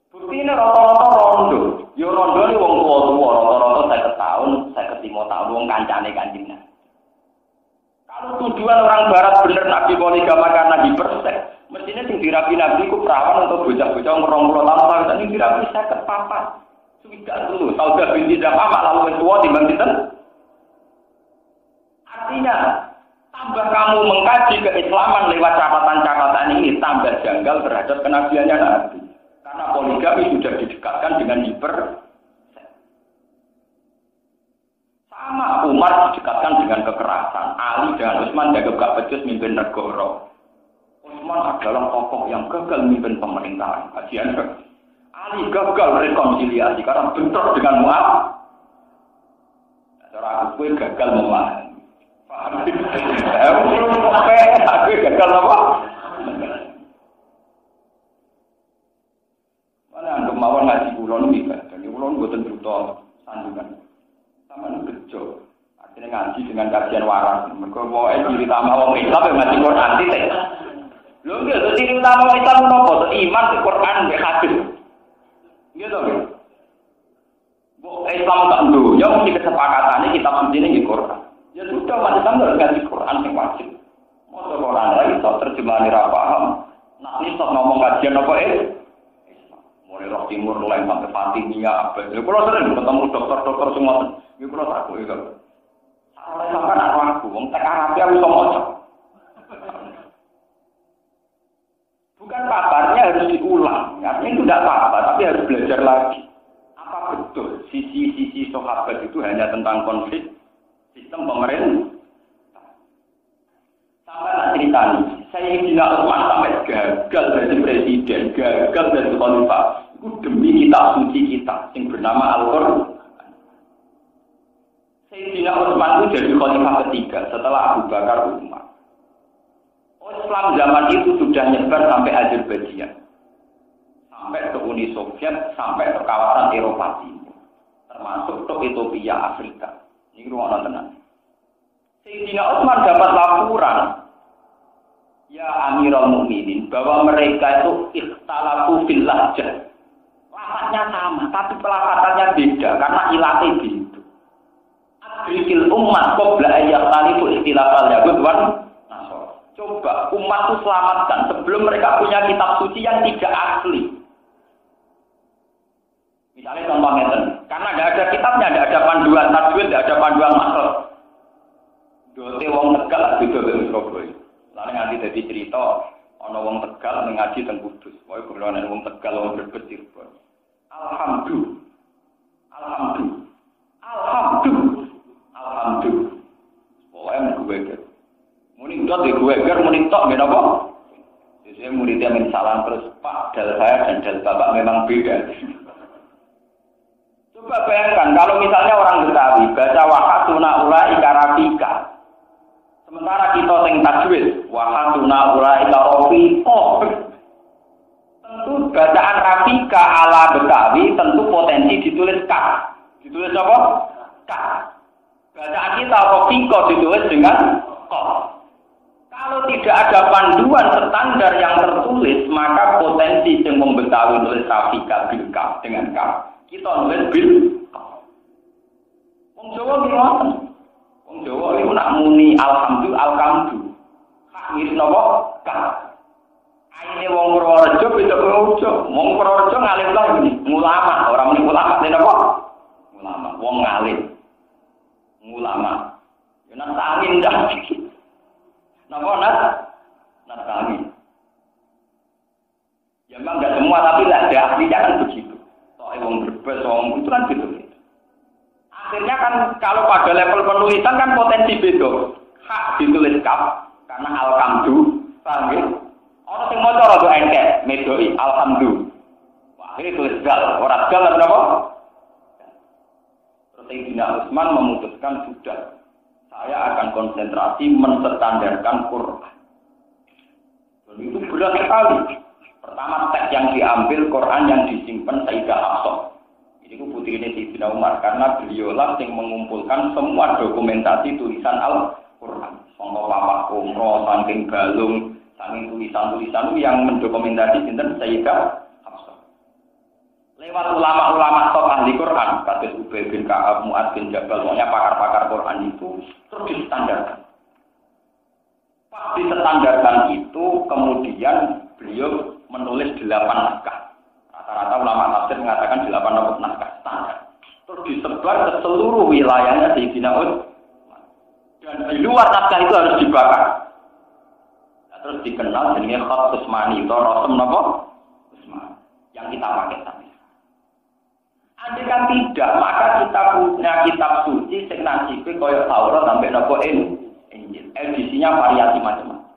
Speaker 1: Bukti ini rata-rata rondo. Yo rondo ini wong tua-tua, rata-rata 50 tahun, 55 tahun, wong kancane kanjeng. Kalau tujuan orang barat bener Nabi poligami karena hiperseks, mestinya sing dirapi Nabi ku perawan atau bocah-bocah 20 tahun, tapi dirapi 50 papat. Sudah dulu, Saudah binti Zam'ah lalu tua timbang sinten. Artinya, tambah kamu mengkaji keislaman lewat catatan-catatan ini, tambah janggal terhadap kenabiannya Nabi. Karena poligami sudah didekatkan dengan hiperseks. Sama Umar didekatkan dengan kekerasan. Ali dan Utsman jaga gak becus mimpin negara. Utsman adalah tokoh yang gagal mimpin pemerintahan. Kajian Ali gagal rekonsiliasi karena bentrok dengan Mu'ad. Cara aku gagal memahami. Paham? Aku gagal apa? Mana kemauan ngaji kulon ini kan? Dan kulon buatan brutal sandungan. Sama bejo. Akhirnya ngaji dengan kajian waras. Mereka mau ciri utama orang Islam yang ngaji Quran titik. Lho nggih, ciri utama orang Islam nopo? Iman ke Quran ke hadis. Gitu kan? Islam tak dunia mesti kesepakatannya kita suci ini di Quran. Ya sudah, macam harus ngaji Quran yang wajib. Mau Quran lagi, so terjemahan tidak paham. Nah ini sok ngomong kajian apa mulai roh timur mulai sampai Fatimiyah apa? Ya kalau sering ketemu dokter-dokter semua, ya kalau aku itu. Salah sampai aku, wong tek Arabia aku sama. Bukan kabarnya harus diulang, artinya itu tidak apa-apa, tapi harus belajar lagi. Apa betul sisi-sisi sahabat itu hanya tentang konflik sistem pemerintah? Sampai tak cerita nih, saya Sayyidina Utsman sampai gagal jadi presiden, gagal jadi khalifah. Itu demi kitab suci kita yang bernama Al-Qur'an. Sayyidina Utsman itu jadi khalifah ketiga setelah Abu Bakar Umar. Islam zaman itu sudah nyebar sampai Azerbaijan, sampai ke Uni Soviet, sampai ke kawasan Eropa Timur, termasuk ke Ethiopia, Afrika. Ini ruangan tenang. Sayyidina Utsman dapat laporan, ya Amirul Mukminin, bahwa mereka itu ikhtalafu fil lahjah. Lafaznya sama, tapi pelafatannya beda karena ilatnya beda. Adrikil umat qabla ayyaqtalifu ikhtilafal yahud wan nasara. Coba umat itu selamatkan sebelum mereka punya kitab suci yang tidak asli. Misalnya contohnya, karena tidak ada kitabnya, tidak ada panduan tajwid, tidak ada panduan makhraj. Dote wong Tegal beda dengan Surabaya. Lalu nanti jadi cerita, ana wong Tegal ngaji teng Kudus. Wae golongan wong Tegal wong Brebes Cirebon. Alhamdulillah. Pokoke gue ke. Muni dot gue ger muni tok nggih napa? Jadi muridnya min salam terus Pak dal saya dan dal Bapak memang beda. Coba bayangkan kalau misalnya orang Betawi baca wahasuna ulai karafika. Sementara kita sing tajwid wahasuna ulai karafika. Tentu bacaan rafika ala Betawi tentu potensi ditulis K. Ditulis apa? K. Bacaan kita rafika ditulis dengan Q. Kalau tidak ada panduan standar yang tertulis, maka potensi yang membetawi nulis Rafika bil kaf dengan kaf, kita nulis bil kaf. Wong Jawa gimana? Wong Jawa itu nak muni alhamdulillah alkamdu. Hak mirip napa? Kaf. Aine wong Purworejo beda Purworejo. Wong Purworejo ngalim lah ini, ulama, orang muni ulama ini napa? Ulama, wong ngalim. Ulama. Ya nak angin dah. Napa nas angin. Ya memang enggak semua tapi lah ada ahlinya kan begitu. Soalnya wong berbes wong itu kan gitu. Akhirnya kan kalau pada level penulisan kan potensi beda. Hak ditulis kaf karena alhamdu, paham ya? Orang sing maca rada engkek, medoi alhamdu. Wah, ini tulis dal, ora dal apa? Terus Sayyidina Utsman memutuskan sudah saya akan konsentrasi menstandarkan Quran. Dan itu berat sekali. Pertama teks yang diambil Quran yang disimpan Sayyidah Hafsah. Ini putri ini Sayyidina Umar karena beliaulah yang mengumpulkan semua dokumentasi tulisan Al-Quran. Sangka papak umroh, saking galung, saking tulisan-tulisan yang mendokumentasi sinten Sayyidah Hafsah. Lewat ulama-ulama top ahli Quran, kados Ubay bin Ka'ab, Mu'adz bin Jabal, pokoknya pakar-pakar Quran itu terus distandarkan. Pas distandarkan itu, kemudian beliau menulis 8 naskah. Rata-rata ulama tafsir mengatakan 8 naskah standar. Terus disebar ke seluruh wilayahnya Sayyidina Utsman. Dan di luar naskah itu harus dibakar. Nah, terus dikenal jenenge Khat Utsmani, itu Rasul napa? Utsman. Yang kita pakai tadi. Andai kan tidak, maka kita punya kitab suci sing nasibe kaya Taurat sampai napa Injil. Edisinya variasi macam-macam.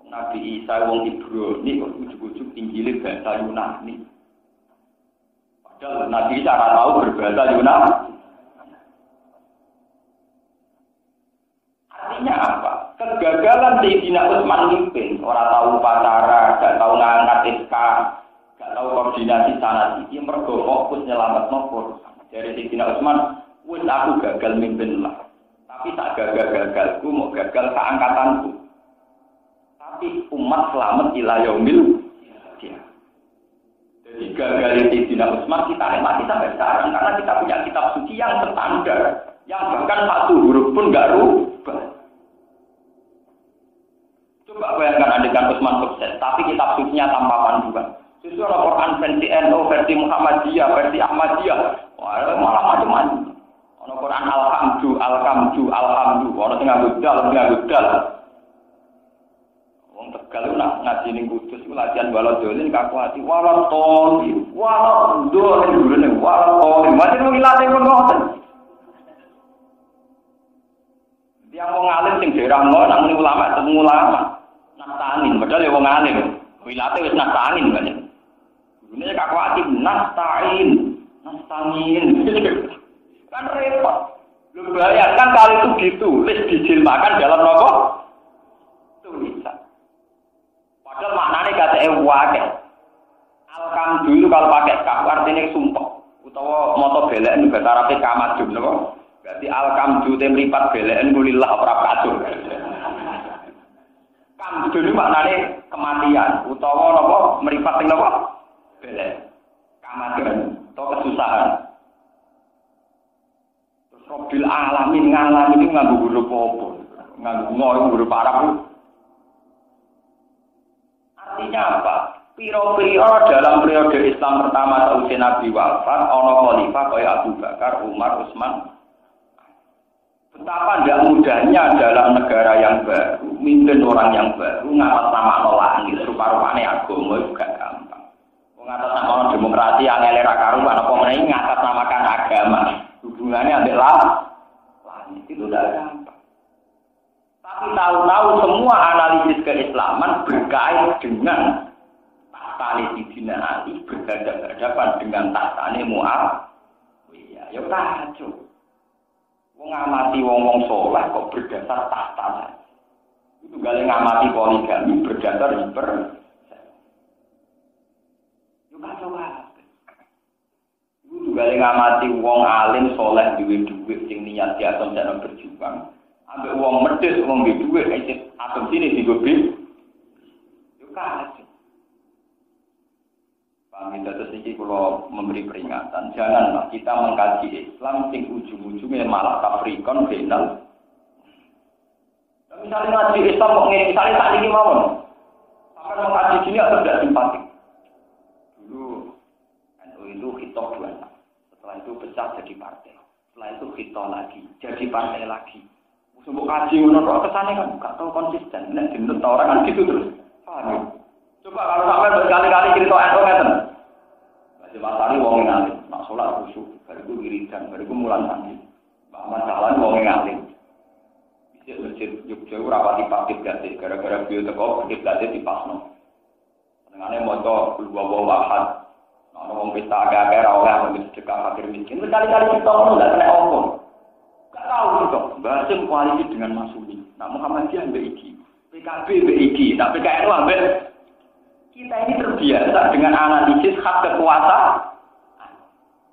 Speaker 1: Nabi Isa wong Ibrani kok ujug-ujug Injil bahasa Yunani. Padahal Nabi Isa ora tahu berbahasa Yunani. Artinya apa? Kegagalan Sayyidina Utsman mimpin, ora tahu upacara, gak tahu ngangkat SK, gak tahu koordinasi sana sini, mergo fokus nyelametno Quran. Dari Sayyidina Utsman, wis aku gagal mimpin lah. Tapi tak gagal-gagalku mau gagal keangkatanku. Tapi umat selamat ila yaumil qiyamah. Jadi gagal Sayyidina Utsman kita nikmati sampai sekarang karena kita punya kitab suci yang standar, yang bahkan satu huruf pun enggak rubah. Coba bayangkan adegan Utsman sukses, tapi kitab sucinya tanpa panduan. Justru Al-Quran versi NU, versi Muhammadiyah, versi Ahmadiyah, malah macam-macam. Al-Quran alhamdu, orang tengah gudal. Wong Tegal nak ngaji ning Kudus iku latihan balodolin kaku ati walotoli, walodolin gurune walotoli. Macam wong latih pun ngoten. Dia wong alim sing daerah ngono nak muni ulama ketemu ulama. Nasta'in, padahal ya wong alim. Wilate wis nasta'in kan. Gurune kaku ati nasta'in. Kan repot. Lu bayangkan kalau itu ditulis dijilmakan dalam nopo tulisan. Padahal maknanya kata wakil. Alkamdu itu kalau pakai kaf artinya sumpah. Utawa moto belen bahasa Arabnya kamadun, nopo. Berarti alkamdu temripat belen kulillah ora kacur. Kamdu itu maknanya kematian. Utawa nopo meripat yang nopo belen. Kematian atau kesusahan. Robil alamin ngalamin itu nganggo huruf apa? Nganggo huruf Arab. Artinya apa? Piro-piro dalam periode Islam pertama sausé Nabi wafat, ana khalifah kaya Abu Bakar, Umar, Utsman. Betapa tidak mudahnya dalam negara yang baru, mimpin orang yang baru, ngatas nama langit, rupa-rupane agama juga gampang. Ngatas nama demokrasi yang elera karuan, apa meneh ngatas namakan agama. Hubungannya adalah langit itu udah gampang. Tapi tahu-tahu semua analisis keislaman berkait dengan tahtane Sidina Ali berhadapan dengan tahtane Muawiyah. Ya kacau. Wong ngamati wong-wong saleh kok berdasar tahta. Itu gale ngamati poligami berdasar hiper. Yo kacau banget. Gale ngamati wong alim soleh duwe dhuwit sing niat biasa jangan berjuang. Ambek wong medhit wong duwe dhuwit atom sini digobi. Yo kaget. Kami terus ini kalau memberi peringatan, janganlah kita mengkaji Islam sing ujung-ujungnya malah tafrikon final. Misalnya ngaji Islam kok ngene, misalnya saat ini mawon. Sampai mengkaji sini atau tidak simpatik. Dulu NU itu hitop 2. Setelah itu pecah jadi partai. Setelah itu hitop lagi, jadi partai lagi. Musuh kaji menurut kesannya kan nggak tahu konsisten. Nek dinut orang kan gitu terus. Paham? Coba kalau sampai berkali-kali cerita NU ngeten. Baca matari wong ngalim, nak salat khusyuk, bariku wiridan, bariku mulan sandi. Mbah jalan wong ngalim. Masjid Jogja ora pati pakit gate gara-gara bio teko pakit gate dipasno. Senengane maca kulwa wahad. Ana wong pesta agak-agak ora oleh sedekah fakir miskin. Berkali-kali kita ngono ndak kena opo. Gak tahu itu. Basim koalisi dengan Masumi. Nah Muhammadiyah mbek iki. PKB mbek iki. Nah PKN mbek kita ini terbiasa dengan analisis hak kekuasaan.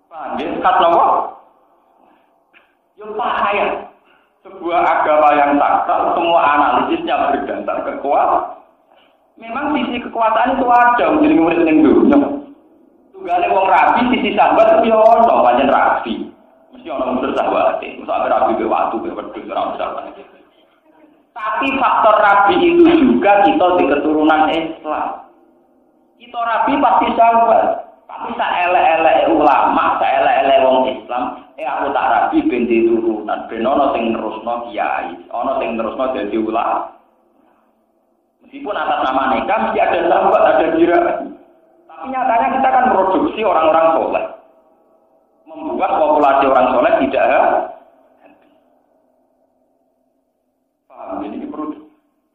Speaker 1: Paham ya? Hak nopo? Yo bahaya. Sebuah agama yang sakral, semua analisisnya berdasar kekuasaan. Memang sisi kekuasaan itu ada, jadi murid yang dunia. Tugale wong rabi, sisi sahabat itu ya ono, pancen rabi. Mesti ono unsur sahabat, misalnya rabi ke waktu, ke wedhus, ora sahabat. Tapi faktor rabi itu juga kita di keturunan Islam. Kita rabi pasti sahabat. Tapi saelek-elek ulama, saelek-elek wong Islam, aku tak rabi ben diturunan, ben ana sing nerusno kiai, ana sing nerusno dadi ulama. Meskipun atas nama nikah mesti ada sahabat, ada jira. Tapi nyatanya kita kan produksi orang-orang soleh. Membuat populasi orang soleh tidak paham, ini produk.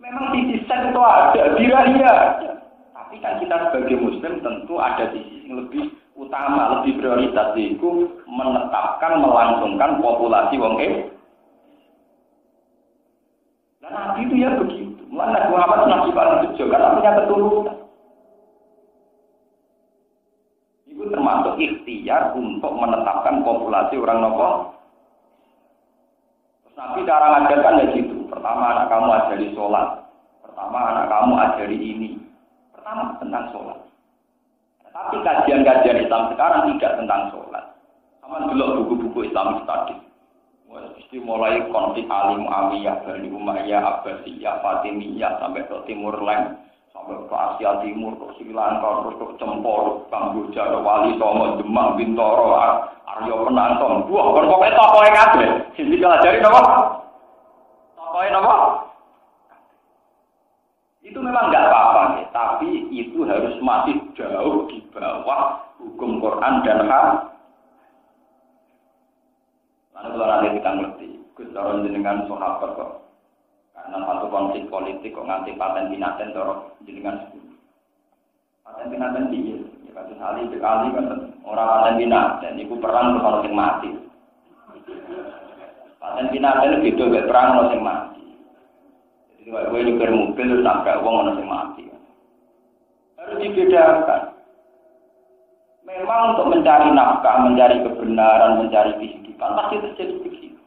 Speaker 1: Memang sisi seks itu ada, jira iya. Tapi kan kita sebagai muslim tentu ada sisi yang lebih utama, lebih prioritas, yaitu menetapkan, melangsungkan populasi wong Dan Nabi itu ya begitu. Mulai Muhammad Nabi paling bejo, karena punya keturunan. Itu termasuk ikhtiar untuk menetapkan populasi orang nopo. Terus Nabi cara ngajarkan ya gitu. Pertama anak kamu ajari sholat. Pertama anak kamu ajari ini. Pertama tentang sholat. Tapi kajian-kajian Islam sekarang tidak tentang sholat. Sama dulu buku-buku Islam tadi. Mesti mulai konflik Ali Muawiyah, Bani Umayyah, Abbasiyah, Fatimiyah sampai ke Timur Leng, sampai ke Asia Timur, ke Sri Lanka, terus ke Cempor, Kamboja, Wali Songo, Demak, Bintoro, Aryo Penantong. Wah, pokoknya tokohnya kabeh. Sini pelajari napa? Tokohnya napa? Itu memang enggak apa-apa, tapi itu harus masih jauh di bawah hukum Quran dan hadis. Lalu kalau nanti kita ngerti, Gustaron jenengan sahabat kok, karena satu konflik politik kok nganti paten binaten dorong jenengan sepuluh. Paten binaten dia, ya kasus Ali kan orang paten binaten, itu perang terus orang yang mati. Paten binaten itu gak perang orang yang mati. Jadi kalau gue nyuper mobil terus nabrak uang orang yang mati. Harus dibedakan. Memang untuk mencari nafkah, mencari kebenaran, mencari kehidupan pasti terjadi begitu.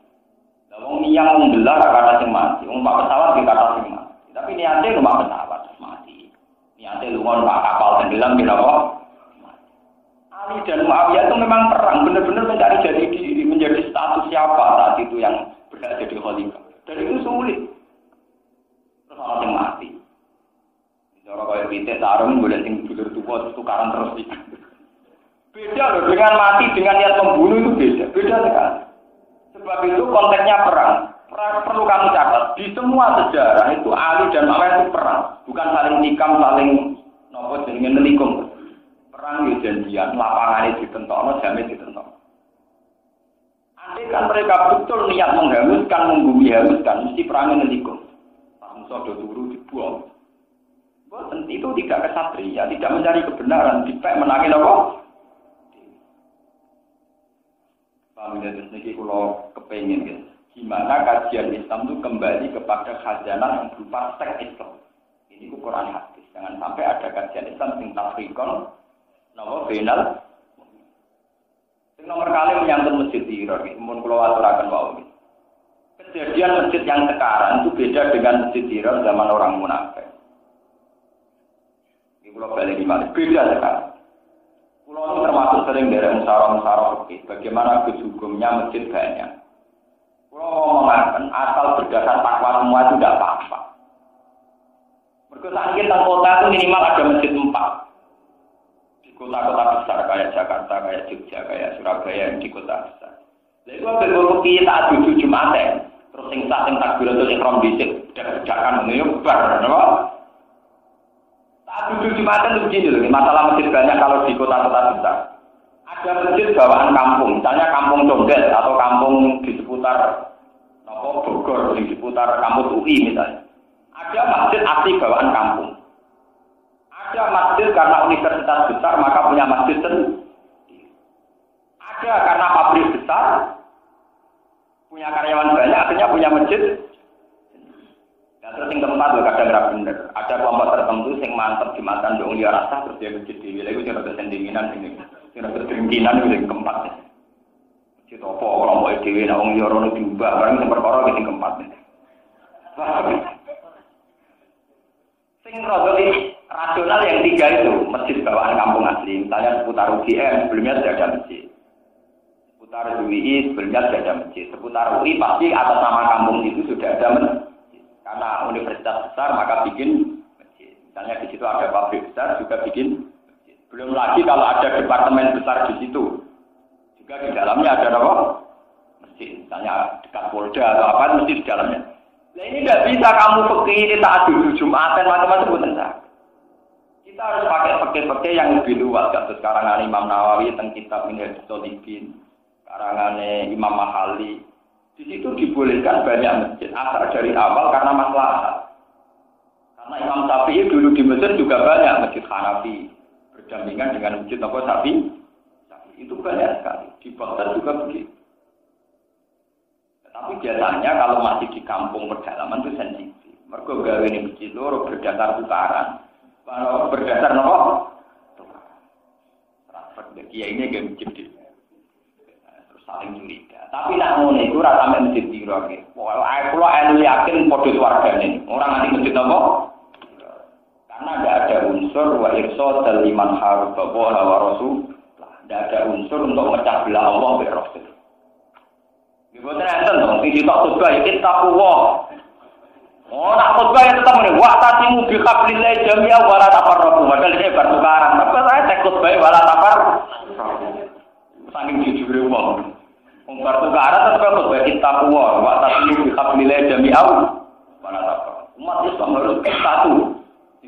Speaker 1: Wong yang membelah kata sing mati, wong numpak pesawat di kata sing mati. Tapi niatnya numpak pesawat terus mati. Niatnya lunga numpak kapal tenggelam di apa? Mati. Ali dan Muawiyah itu memang perang, benar-benar mencari jati diri, menjadi status siapa saat itu yang berhak jadi khalifah. Dan itu sulit. Terus orang yang mati. Cara kaya pitik tarung boleh sing dulur tuwa terus tukaran terus iki. Beda loh, dengan mati, dengan niat membunuh itu beda. Beda sekali. Sebab itu konteksnya perang. Perlu kamu catat. Di semua sejarah itu Ali dan Muawiyah itu perang. Bukan saling nikam, saling nopo jenenge nelikum. Perang ya janjian, lapangannya ditentokno, jamnya ditentokno. Andai kan mereka betul niat menghanguskan, membumi hanguskan, mesti perangnya nelikum. Musuh do turu dibuang. Itu tidak kesatria, tidak mencari kebenaran, dipek menangi nopo. Pamit niki kula kepengin gitu. Gimana kajian Islam itu kembali kepada khazanah yang berupa seks Islam. Ini Quran hadis. Jangan sampai ada kajian Islam sing tafrikon napa final. Sing nomor kali menyangkut masjid Irak, mun kula aturaken wae. Kejadian masjid yang sekarang itu beda dengan masjid Hira zaman orang munafik. Ini kalau balik di mana? Beda sekarang. Pulau ini termasuk sering dari musyawarah fikih. Bagaimana hukumnya masjid banyak. Pulau mengatakan asal berdasar takwa semua itu tidak apa-apa. Berkesan kita kota itu minimal ada masjid 4. Di kota-kota besar kayak Jakarta, kayak Jogja, kayak Surabaya, di kota besar. Lalu kalau kita tak duduk Jumatan, terus sing takbir atau ikram dhisik, bedakan menyebar, napa? Tak duduk Jumatan itu begini loh, masalah masjid banyak kalau di kota-kota besar. Ada masjid bawaan kampung, misalnya kampung Condet atau kampung di seputar Bogor, di seputar kampus UI misalnya. Ada masjid asli bawaan kampung. Ada masjid karena universitas besar maka punya masjid sendiri. Ada karena pabrik besar punya karyawan banyak akhirnya punya masjid. Nah, terus yang keempat loh kadang nggak bener. Ada kelompok tertentu yang mantep jumatan dong dia rasa terus dia masjid di wilayah itu jangan kesendinginan ini, jangan keterengkinan itu yang keempat. Masjid apa kelompok dewi nak orang Yorono diubah barang yang perkara yang keempat. Sing rada rasional yang 3 itu masjid bawaan kampung asli. Misalnya seputar UGM sebelumnya sudah ada masjid. Seputar UI sebelumnya sudah ada masjid. Seputar UI pasti atas nama kampung itu sudah ada masjid. Karena universitas besar maka bikin masjid. Misalnya di situ ada pabrik besar juga bikin masjid. Belum lagi kalau ada departemen besar di situ. Juga di dalamnya ada apa? Masjid. Misalnya dekat Polda atau apa mesti di dalamnya. Nah ini tidak bisa kamu fikih ini tak dulu Jumatan macam-macam pun tidak. Kita harus pakai fikih-fikih yang lebih luas. Kasus karangan Imam Nawawi tentang kitab Minhajul Talibin, karangan Imam Mahali. Di situ dibolehkan banyak masjid asal dari awal karena maslahat. Karena Imam Syafi'i dulu di Mesir juga banyak masjid Hanafi berdampingan dengan masjid Nabi Syafi'i. Itu banyak sekali. Di Baghdad juga begitu. Tapi biasanya kalau masih di kampung pedalaman itu sensitif. Mereka gawe ini masjid loro berdasar tukaran. Kalau berdasar nopo? Transfer ke kiai ini game masjid. Terus saling curiga. Tapi nak ngono iku ora sampe masjid piro iki. Kalau elu yakin padha swargane. Orang nanti masjid nopo? Karena tidak ada unsur wa irsad liman harba wa rasul. Tidak ada unsur untuk memecah belah Allah dan Rasul. Boten enten to, sing ditok khotbah iki taqwa. Oh, nak khotbah ya tetep ngene, wa tatimu bi qablillah jami'a wa la tafarraqu. Padahal iki bertukaran. Apa saya cek khotbah wa la tafarraqu. Saking jujure wong. Wong bertukaran tetep khotbah iki taqwa, wa tatimu bi qablillah jami'a wa la tafarraqu. Umat Islam harus satu.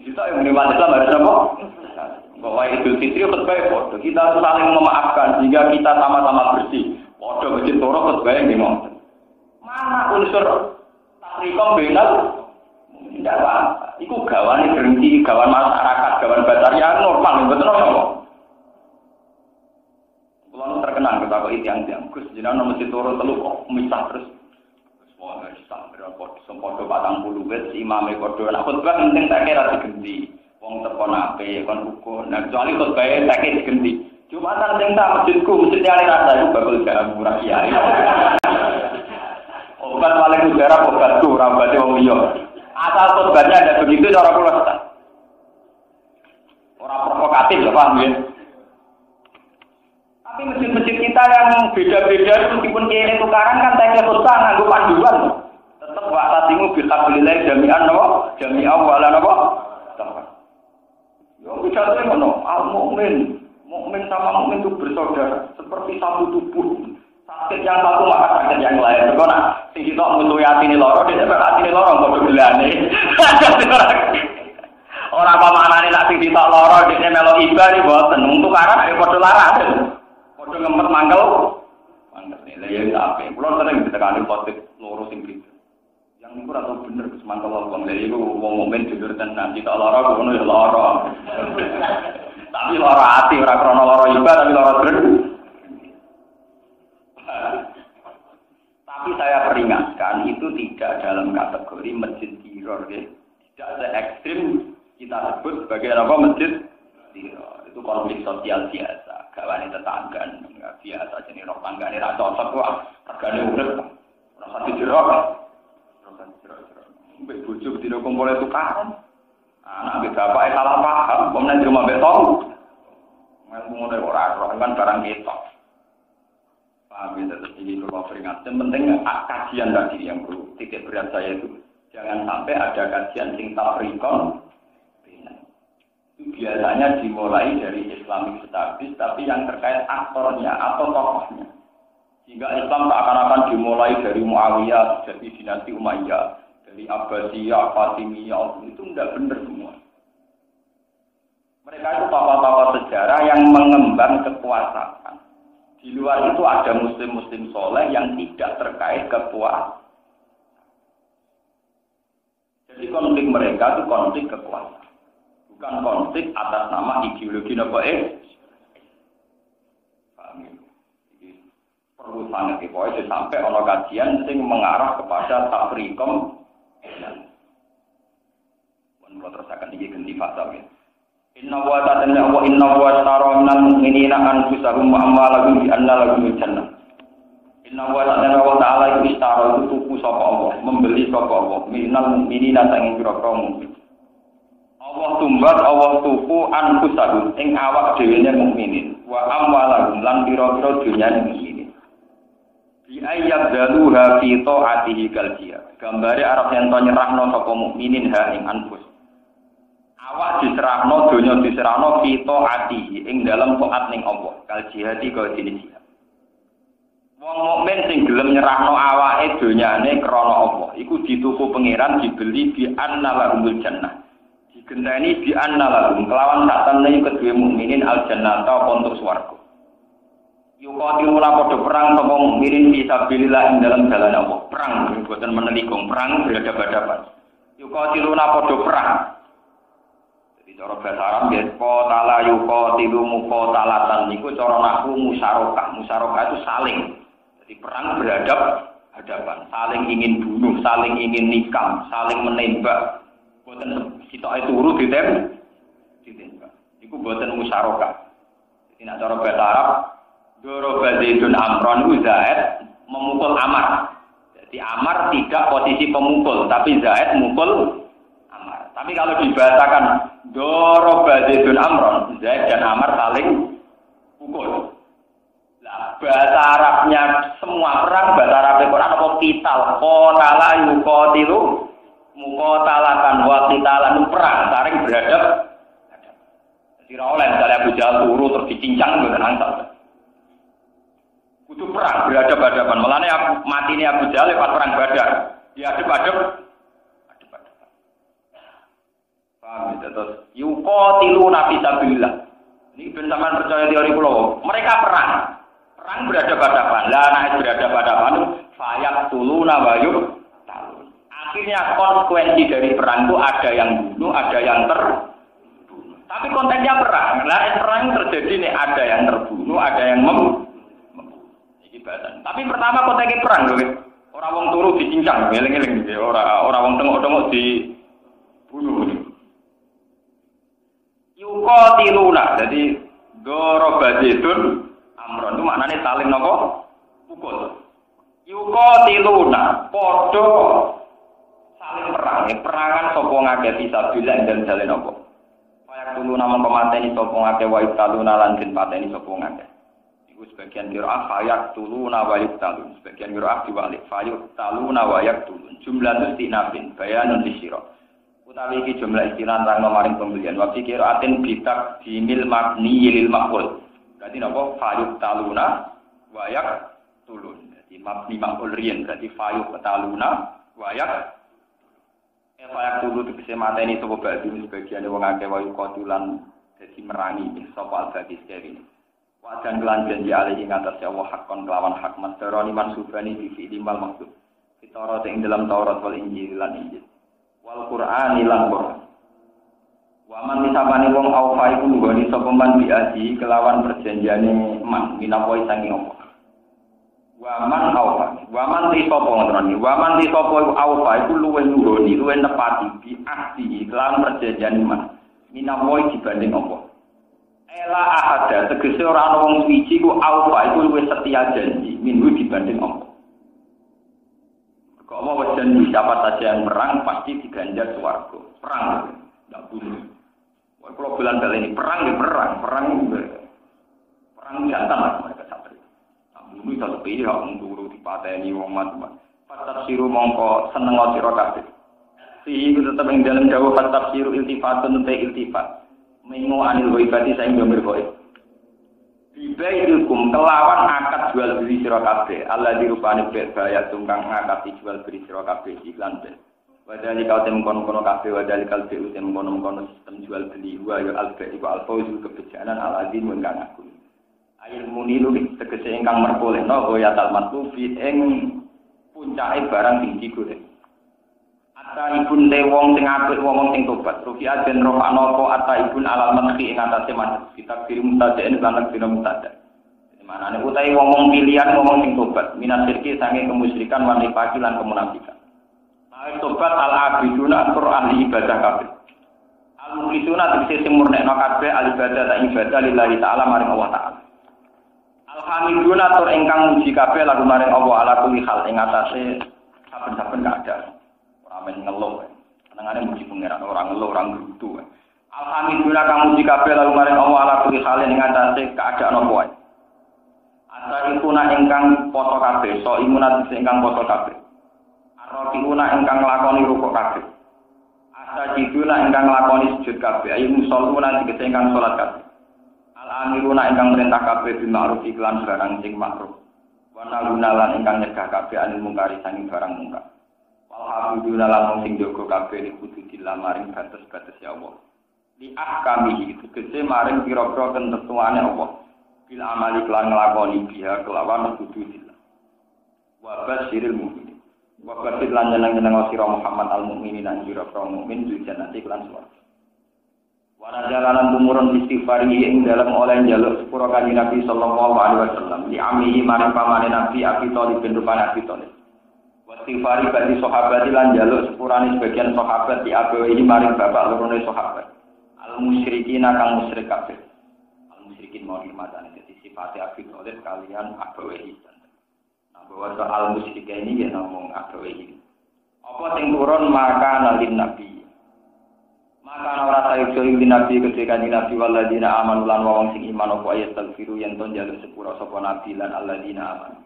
Speaker 1: Kita yang menerima Islam harus apa? Bahwa Idul Fitri khotbah itu kita saling memaafkan sehingga kita sama-sama bersih. Waduh, masjid Toro khotbah yang ngomong. Mana unsur takrikom benal? Tidak apa. Iku gawane berhenti, gawan masyarakat, gawan basaria normal, betul apa? Kalau terkenal kita kok yang Gus jenengan masjid Toro telu kok misah terus. Semua misah berapa? Sempodo 40 wit imame padha. Lah khotbah penting tak kira digenti. Wong tekon ape, kon rukun. Nah, kecuali khotbah tak kira digenti. Jumatan sing tak masjidku mesti nyari rasa itu bakal gak murah kiai. Obat paling udara obatku, obatnya wong liya. Asal khotbahnya ada begitu cara kula tak. Ora provokatif lho, paham ya? Tapi masjid-masjid kita yang beda-beda itu meskipun kiai tukaran kan tak khotbah nganggo panduan. Tetep wa tatimu bi qablillah jami'an napa? Jami'an wala napa? Yo bicara ngono, al-mukmin mukmin sama mukmin itu bersaudara seperti satu tubuh. Sakit yang satu maka sakit yang lain. Kau nak sing kita musuhi hati ini loro, dia sampai hati ini loro kau bergelane. Orang pamanane nak sing kita loro, dia melo iba nih boten. Untuk karena ada kode larang, kode ngempet mangkel. Mangkel nih, ya apa? Pulau sering ditekani kode loro sing gitu. Yang ini kurang tahu bener semangkel lorong. Jadi itu wong mukmin jujur tenan. Kita loro, kau nih loro. Tapi loro hati, ora krono loro iba, tapi loro dren. Tapi saya peringatkan, itu tidak dalam kategori masjid tiror. Ya. Tidak se-ekstrim kita sebut sebagai apa masjid tiror. Itu konflik sosial biasa. Gawane tetangga, biasa. Jadi roh tangga ini rasa cocok, wah, regane urip. Rasa dijerok. Rasa dijerok. Mbek bojo dina kumpul tukaran. Anak mbek bapake salah paham, pemen di rumah beton. Ngono ora roh kan barang ketok. Paham ya, tetap ini kalau peringatan penting kajian tadi yang perlu titik berat saya itu jangan sampai ada kajian sing tafrikon. Itu biasanya dimulai dari Islamic Studies tapi yang terkait aktornya atau tokohnya. Sehingga Islam seakan-akan dimulai dari Muawiyah, jadi dinasti Umayyah, dari Abbasiyah, Fatimiyah, itu tidak benar semua. Mereka itu tokoh-tokoh sejarah yang mengemban kekuasaan. Di luar itu ada muslim-muslim soleh yang tidak terkait kekuasaan. Jadi konflik mereka itu konflik kekuasaan. Bukan konflik atas nama ideologi perlu sangat dipahami sampai ono kajian yang mengarah kepada tafriqom. Mun terus akan ganti fasa ya. Inna wa ta'ala wa inna wa tara minal mu'minina anfusahum wa amwalahum bi anna lahum jannah. Inna wa ta'ala istara tuku sapa Allah, membeli sapa Allah minal mu'minina sanging pira-pira mukmin. Allah tumbat Allah tuku anfusahum ing awak dhewe mukminin wa amwalahum lan pira-pira dunyane mukminin. Bi ayyab daluha fi ta'atihi kaljiya. Gambare arep yen to nyerahno sapa mukminin ha ing anfus. Awak diserahno donya diserahno fi ta'atihi ing dalam taat ning Allah. Kaljihati kaya dene jihad. Wong mukmin sing gelem nyerahno awake donyane krana Allah, iku dituku pangeran dibeli bi anna lahumul jannah. Digenteni bi anna lahum kelawan sak temene kedue mukminin al jannah ta untuk swarga. Yuqatiluna padha perang sapa mukminin fisabilillah ing dalam dalan Allah. Perang boten menelikung, perang berhadapan-hadapan. Yuqatiluna padha perang. Jadi cara bahasa Arab ya qatala yuqatilu muqatalatan niku cara nahwu musyarakah. Musyarakah itu saling. Jadi perang berhadapan, saling ingin bunuh, saling ingin nikam, saling menembak. Boten sitoke turu ditembak. Iku boten musyarakah. Jadi nek cara bahasa Arab Doroba Zaidun Amron itu Zaid memukul Amar. Jadi Amar tidak posisi pemukul, tapi Zaid memukul Amar. Tapi kalau dibahasakan Doroba Zaidun Amron, Zaid dan Amar saling pukul. Nah, bahasa Arabnya semua perang, bahasa Arab Quran apa kital, qatala yuqatilu, muqatalatan wa qitalan perang, saling berhadap. Jadi ra oleh misalnya Abu Jahal turu terus dicincang mboten ansal. Kudu perang berhadapan-hadapan. Mulane mati ini Abu Jahal pas perang Badar. Dia adep-adep. Paham ya? Terus yuqatiluna fi sabilillah. Ini ben sampean percaya teori kula. Mereka perang. Perang berhadapan-hadapan. Lah nek berhadapan-hadapan fayak tuluna wa yuqtalun. Akhirnya konsekuensi dari perang itu ada yang bunuh, ada yang terbunuh. Tapi kontennya perang. Lah perang terjadi nih ada yang terbunuh, ada yang tapi pertama konteks perang lho. Ora wong turu dicincang, eling-eling ora wong tengok-tengok dibunuh. Yuqatiluna. Jadi Dorobajetun Amron itu maknanya saling nopo pukul. Yuqatiluna padha saling perang. Perangan sapa ngake fisabilillah dan dalem nopo. Kaya dulu nama pemateni sapa ngake wa italuna lan den pateni sapa ngake. Sebagian qiraah fayak tuluna wa yuqtalun, sebagian qiraah diwalik fayuk taluna wa yaktulun. Jumlah istinafin bayanun lisyira. Utawi iki jumlah istilah rang maring pembelian. Wa fi qiraatin bitak dinil mabni lil maqul. Berarti napa fayuk taluna wa yaktulun. Jadi mabni maqul riyen berarti fayuk taluna wa yaktulun. Fayak tulu tegese mateni sapa badhe sebagian wong akeh wa yuqatulan dadi merangi sapa al-badis kene. Wajan kelan janji alih ing atas Allah hakon kelawan hak masdaroni mansubani di fi'il mal maksud. Fitara ing dalam Taurat wal Injil lan Injil. Wal Qur'an lan Qur'an. Wa man misabani wong aufa iku nggoni sapa man biaji kelawan perjanjiane man minawa sangi Allah. Wa man aufa. Wa man ti sapa ngoten. Wa man ti sapa aufa iku luwih nggoni, luwih nepati biaji kelawan perjanjiane man minawa dibanding Allah. Ela ahada tegese ora ana wong suci ku aufa iku luwih setia janji minggu dibanding Allah. Kok mau janji siapa saja yang perang pasti diganjar swarga. Perang, enggak bunuh. Kalau bulan kali ini perang jantan lah mereka satria. Bunuh satu pilih hak mengguru di pateni wong mati. Fatab siru mongko seneng sira kabeh. Si tetep ing dalam dawuh fatab siru iltifatun te iltifat. Mengo anil ghaibati saing domir ghaib. Bibaikum kelawan akad jual beli sira kabeh. Allah dirupani bayar tungkang akad jual beli sira kabeh iklan ben. Wadali kau kono kabeh wadali kal be kono sistem jual beli wa ya alfa iku alfauzu kebejanan al-azim ingkang agung. Ail munilu tegese ingkang merkolehno ya talmatu fi ing puncake barang sing digoreng. Ata ibun te wong sing apik wong sing tobat. Rufiat den rofano apa ata ibun alal madhi ing atase madhi. Kitab kirim mutada'in lan dina mutada'. Manane utahe wong pilihan wong sing tobat minat sirki sange kemusyrikan lan nifaq lan kemunafikan. Tobat al-abiduna atur ahli ibadah kabeh. Al-mukhlisuna tegese sing murnekno kabeh al-ibadah ta ibadah lillahi ta'ala maring Allah ta'ala. Alhamdulillah tur ingkang muji kabeh lagu maring Allah ala kulli hal ing atase saben-saben keadaan. Ora men ngeluh. Senengane muji pangeran ora ngeluh ora ngrutu. Alhamdulillah kang muji kabeh lagu maring Allah ala kulli hal ing atase keadaan apa wae. Asa ikuna ingkang poso kabeh, so imunat ingkang poso kabeh. Rokiuna ingkang nglakoni rukuk kabeh. Asajiduna ingkang nglakoni sujud kabeh. Ayu musalluna tegese ingkang salat kabeh. Al-amiruna ingkang merintah kabeh bil ma'ruf iklan barang sing makruf. Wa nahuna lan ingkang nyegah kabeh anil mungkari sanging barang mungkar. Wal habuduna lan sing jaga kabeh hududillah maring batas-batas ya Allah. Li ahkamihi tegese maring pira-pira ketentuane Allah. Bil amali lan nglakoni biha kelawan hududillah. Wa basyiril mu'minin. Waqatil lan nyeneng-nyeneng sira Muhammad al-mukminin lan sira mukmin di jannati lan swarga. Wa jalanan tumurun istighfar ing dalam oleh njaluk sepura kanjeng Nabi sallallahu alaihi wasallam di amihi maring pamane Nabi Abi Thalib bin Rupane Abi Thalib. Wa istighfari bagi sahabat lan njaluk sepurane sebagian sahabat di abehi maring bapak lorone sahabat. Al-musyrikin kang musyrik kabeh. Al-musyrikin mau dimatane dadi sifate Abi Thalib kalian abehi. Bahwa soal musyrik ini ya ngomong agawe iki. Apa sing turun maka nalin nabi. Maka ora sayujo ing nabi ketika nabi waladina amanu lan wong sing iman apa ayat talfiru yen ton jaluk sepura sapa nabi lan alladzina amanu.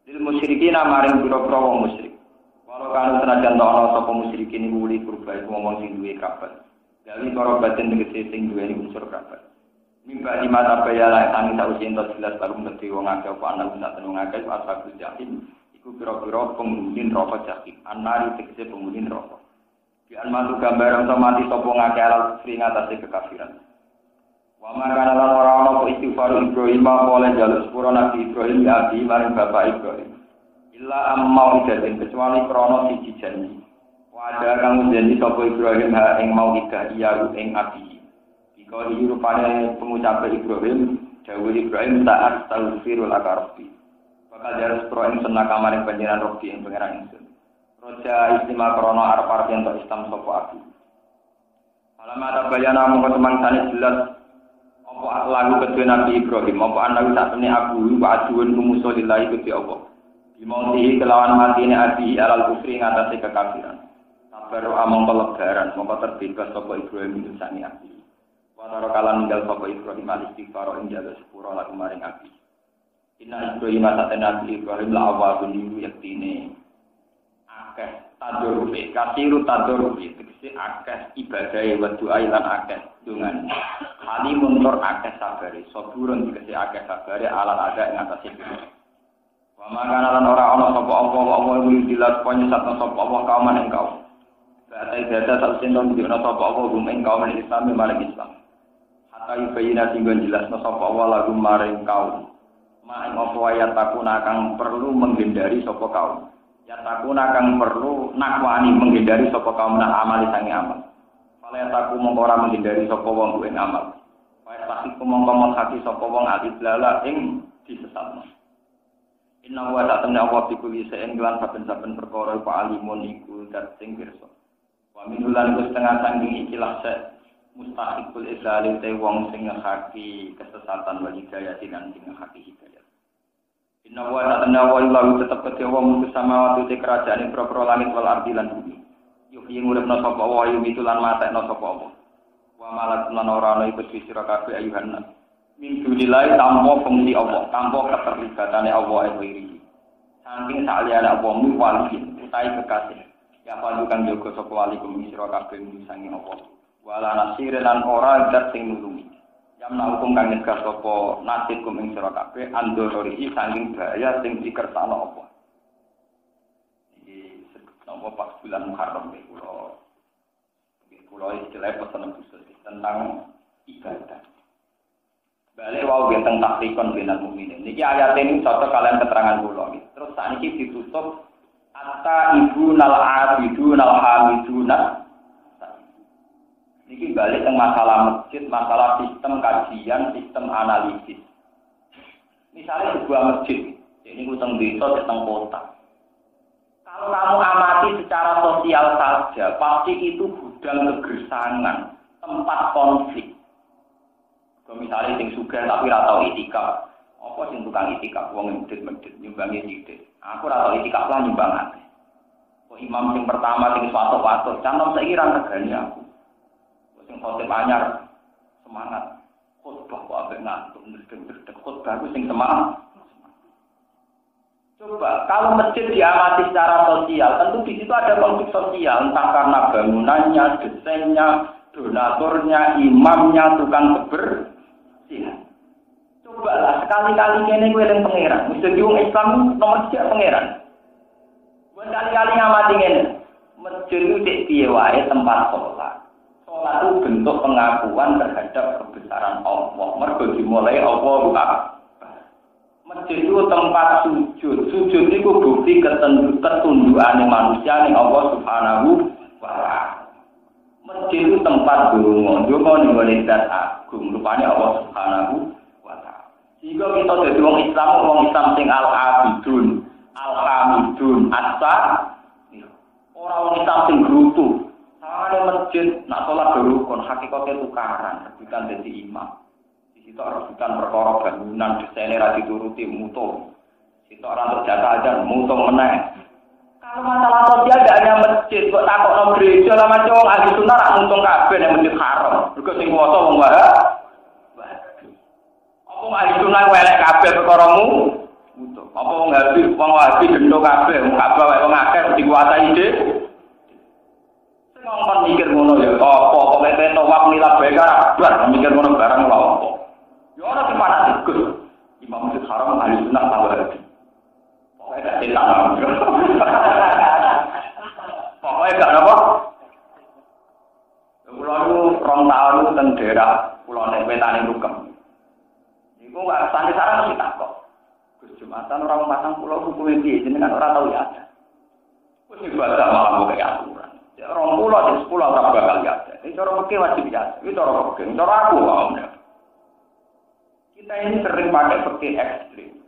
Speaker 1: Lil musyrikin maring pira-pira wong musyrik. Walau kan senajan ana sapa musyrikin iku wuli kurba iku wong sing duwe kabar. Gawi karo batin tegese sing duwe unsur kabar. Mimba di mata bayala kami tak usin tot jelas baru mesti wong akeh apa ana guna tenung akeh asal jahim iku pira-pira penghuni neraka jahim anari tegese penghuni neraka di almatu gambar otomatis sapa ngakeh alal kufri ngatasi kekafiran wa makana lan ora ana apa istighfar Ibrahim oleh jaluk sepura Nabi Ibrahim ya abi maring bapak Ibrahim illa ammau idatin kecuali krana siji janji wa ada kang janji sapa Ibrahim ha ing mau idah iya ing abi. Kalau di rupanya pengucap Ibrahim, Dawud Ibrahim saat taufirul akarfi. Bakal jarak seproing senang kamar yang panjiran rofi yang pengerang insun. Roja istimewa krono arpar yang tak Islam sopo aku. Alamat abayana mongko temang sana jelas. Apa lagu kedua Nabi Ibrahim, apa anak saat ini abu wa aduun kumuso lillahi kedua Allah. Dimautihi kelawan mati ini abi alal kufri ngatasi kekafiran. Sabaru among pelebaran, mongko terbebas sopo Ibrahim itu sani abi. Wanara kalan ninggal sapa Ibrahim al-istighfar ing jaga sepura laku maring abi. Inna Ibrahim saten Nabi Ibrahim la awabun niku yaktine akeh tadurrufi kasiru tadurrufi tegese akeh ibadahe wa doa lan akeh dungan. Ali muntur akeh sabare saburun tegese akeh sabare alat ada ing atase iki. Wa makana lan ora ana sapa apa iku dilas panyesatna sapa Allah kauman ing kaum. Batai data salsinon dina sapa apa gum ing kaum Islam maring Islam. Kayu bayina tinggal jelas sapa Allah lagu maring kaum. Maing apa ayat takuna kang perlu menghindari sapa kaum. Ya takuna kang perlu nakwani menghindari sapa kaum nak amali sangi amal. Fala taku mongko ora menghindari sapa wong kuwi amal. Wa tasik mongko menghati sapa wong alilala ing disesatno. Inna wa ta'ala Allah bikuli sa'in lan saben-saben perkara iku alimun iku dat sing pirsa. Wa minulan iku setengah sanging ikilah mustahikul islali te wong sing ngaki kesesatan wa hidayah lan sing ngaki hidayah. Inna wa ta'ala wa illahu tetep kedewa mung samawati te kerajaan pro langit wal ardi lan bumi. Yuhyi nguripna sapa wa yumitu lan matekna sapa apa. Wa malak lan ora ana iku sira kabeh ayuhan. Min dunilai tanpa fungsi Allah, tanpa keterlibatane Allah ing saking saliyane apa wali utahe kekasih. Ya padukan jaga sapa wali kum sira kabeh saking apa. Wala nasir lan ora zat sing nulungi. Yamna hukum kang nyegah sapa nasib kum ing sira kabeh andorori saking bahaya sing dikersakno apa. Iki napa pas bulan Muharram kula istilah pesen khusus tentang ibadah. Balik wau tentang takrikon binal mukminin. Niki ayat ini cocok kalian keterangan kula. Terus sakniki ditutup atta ibunal abidunal hamiduna. Niki balik tentang masalah masjid, masalah sistem kajian, sistem analisis. Misalnya sebuah masjid, ini tentang desa, tentang kota. Kalau kamu amati secara sosial saja, pasti itu gudang kegersangan, tempat konflik. Kalau misalnya sing sugih tapi ora tau itikaf, apa sing tukang itikaf wong medhit-medhit nyumbangi sithik. Aku ora tau itikaf lah nyumbang akeh. Kok imam sing pertama sing suatu-suatu, cantom saiki ra regani aku. Kok sing khotib anyar semangat. Khotbah kok ambek ngantuk ndredeg-ndredeg khotbah ku sing semangat. Coba kalau masjid diamati secara sosial, tentu di situ ada konflik sosial, entah karena bangunannya, desainnya, donaturnya, imamnya, tukang kebersihan. Coba lah sekali-kali kene kowe eling pangeran. Mesti wong Islam nomor 3 pangeran. Buat kali-kali ngamati ngene. Masjid itu dik piye wae tempat sholat. Sholat itu bentuk pengakuan terhadap kebesaran Allah. Mergo dimulai Allahu Akbar. Masjid itu tempat sujud. Sujud itu bukti ketundukan manusia ning Allah Subhanahu wa ta'ala. Masjid itu tempat donga ning zat agung rupane Allah Subhanahu wa ta'ala. Sehingga kita dadi wong Islam sing al-abidun, al-hamidun, ora wong Islam sing grutu. Sane masjid nak salat rukun hakikate tukaran, bukan dadi imam. Itu orang bukan perkara bangunan desainnya ra dituruti mutung. Itu orang terjata aja mutung meneh. Kalau masalah sosial tidak hanya masjid, kok takokno gereja lah macam wong ahli sunnah rak mutung kabeh nang masjid haram. Mergo sing kuwasa wong wae. Apa ahli sunnah welek kabeh perkaramu? Mutung. Apa wong wahabi gendho kabeh, wong kabeh wae wong akeh dikuasai ide. Sing ngomong mikir ngono ya apa pokoke tawaf nilai bae kan mikir ngono barang lha apa. Ya ora dipanatik Gus. Imam Masjid Haram ahli sunnah tawarat. Pokoknya gak hilang. Pokoknya gak apa? Pulau itu 2 tahun itu teng daerah Pulau Wetane Rukem. Iku gak santri sarang mesti takok. Gus Jumatan orang pasang pulau hukum iki jenengan ora tau ya. Wis ibadah malah kok aturan. Ya 20 10 ora bakal ya. Iki cara mesti wajib ya. Iki cara kok. Cara aku wae. Kita ini sering pakai fikih ekstrim.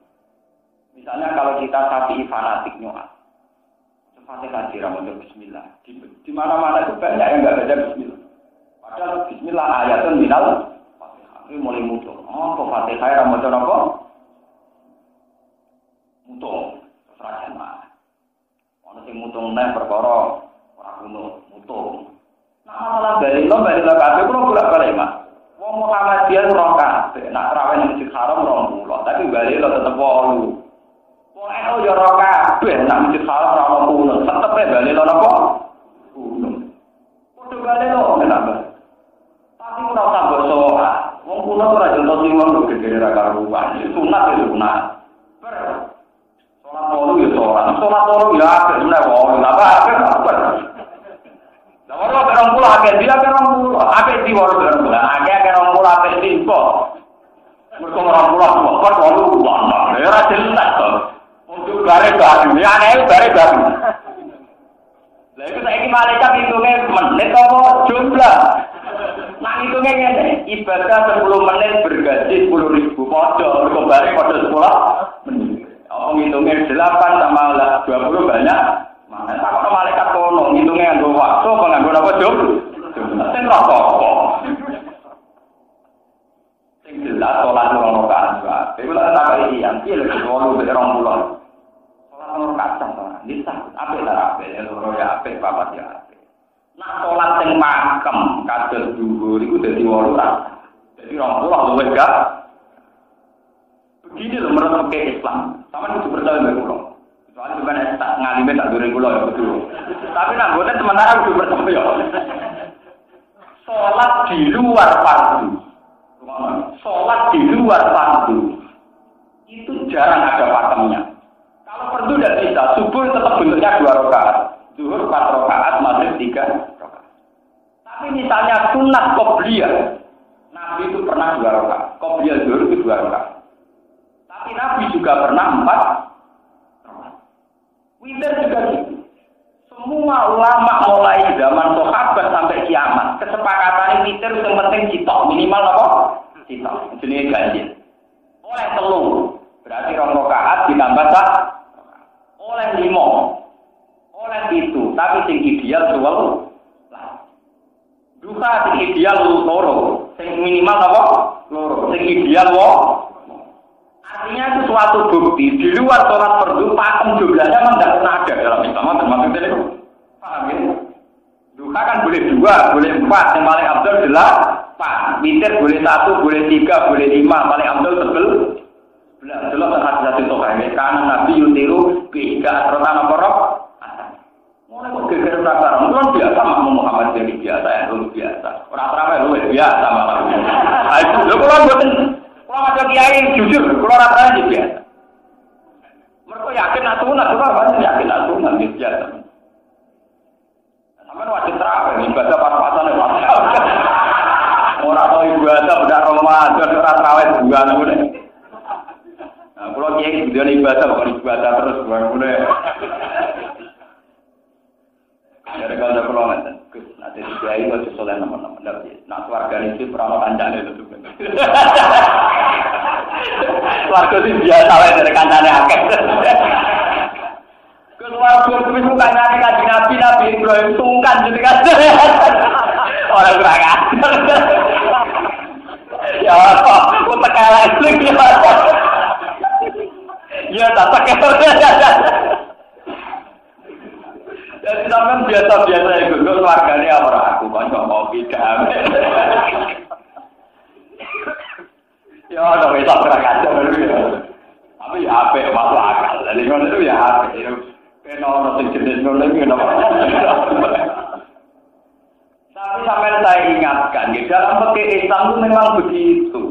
Speaker 1: Misalnya kalau kita sapi fanatik nyoat, Fatihah diramu bismillah. Di mana-mana itu banyak yang enggak baca bismillah. Padahal bismillah ayatun minal Fatihah. Ini mulai mutung. Oh, Fatihah ramu apa? Mutung. Terus mah. Ono sing mutung neh perkara ora kuno mutung. Nah, masalah balilo kabeh kulo bolak-balik, Mas. Wong Muhammadiyah ora kabeh, nak raweh ning Masjid Haram 20, tapi balilo tetep 8. Wong NU yo ora kabeh, nak Masjid Haram ora 20, tetep balilo napa? Padha balilo kenapa? Tapi ora usah basa. Wong kula ora jontos wong lho gegere ra karuan. Sunat ya sunat. Salat tolu ya salat tolu ya akeh meneh wong, apa akeh. Lalu orang pulau akhir dia orang pulau akhir di luar orang pulau akhir orang pulau akhir di kok mereka orang pulau semua kok lalu mana ya jelas tuh untuk bare baru ya aneh bare baru lalu saya malaikat hitungnya menit apa jumlah nah hitungnya ini ibadah 10 menit bergaji 10.000 modal kembali modal 10 menit apa hitungnya 8 sama 20 banyak. Mana tak kok malaikat kono ngitunge nganggo waktu apa nganggo apa jum? Sing rokok. Sing jelas salat ora rakaat. Iku lek tak iki yang iki lek wolu 2 20. Salat nomor kacang ora. Bisa apik lah apik, loro ya apik, papat ya apik. Nah salat sing pakem kados dhuwur iku dadi 8. Jadi 20 luwih gak. Begini loh menurut Islam. Sama itu percaya dengan kula. Soalnya bukan tak ngalime tak durung kula ya betul. Tapi nak boten sementara kudu percaya. Salat di luar fardu. Salat di luar fardu. Itu jarang ada pakemnya. Kalau fardu tidak bisa, subuh tetap bentuknya 2 rakaat. Zuhur 4 rakaat, maghrib 3 rakaat. Tapi misalnya sunat qobliyah. Nabi itu pernah 2 rakaat. Qobliyah zuhur itu 2 rakaat. Tapi Nabi juga pernah 4. Witir juga gitu. Semua ulama mulai zaman sahabat sampai kiamat kesepakatan witir yang penting citok minimal apa? Citok. Jenis ganjil. Oleh telu berarti 2 rakaat ditambah sak. Oleh 5. Oleh itu, tapi sing ideal 12. Duha sing ideal loro. Sing minimal apa? Loro. Sing ideal artinya itu suatu bukti di luar sholat fardu pakem jumlahnya memang tidak pernah ada dalam Islam. Termasuk itu, paham ya? Duha kan boleh 2, boleh 4, yang paling abdul 8. Witir boleh 1, boleh 3, boleh 5, paling abdul 11. Jelas hadis itu kan? Karena Nabi yutiru ketiga rotan apa? Mulai kok geger rasa, mungkin biasa makmum Muhammad jadi biasa ya, lu biasa. Orang terawih lu biasa malah. Ayo, lu kalau buatin. Kalau ada kiai jujur, kalau rata-rata dia biasa. Mereka yakin nak sunat, juga yakin nak sunat dia biasa. Sampai wajib terawih, ibadah pas-pasan ya. Orang tahu ibadah benar Ramadan, orang terawih bulan mulai. Nah, kalau kiai dia ibadah, bukan ibadah terus bulan mulai. Jadi kalau ada peluang nanti kiai masih soleh nama-nama tapi nak keluarga itu pernah kancane itu juga. Keluarga itu biasa lah dari kancane akeh. Keluarga itu kancane kaji Nabi Ibrahim sungkan jadi kan. Orang kurang ajar. Ya Allah, aku tekalah itu gimana? Ya tak tekalah. Jadi sampean biasa-biasa itu, keluarganya orang aku kanca kopi damai. Ya ada wis ora kacau ya. Tapi ya apik masuk akal. Jadi ngono itu ya apik. Kena ono sing jenis ngono iki kenapa. Tapi sampean saya ingatkan, di dalam fikih Islam itu memang begitu.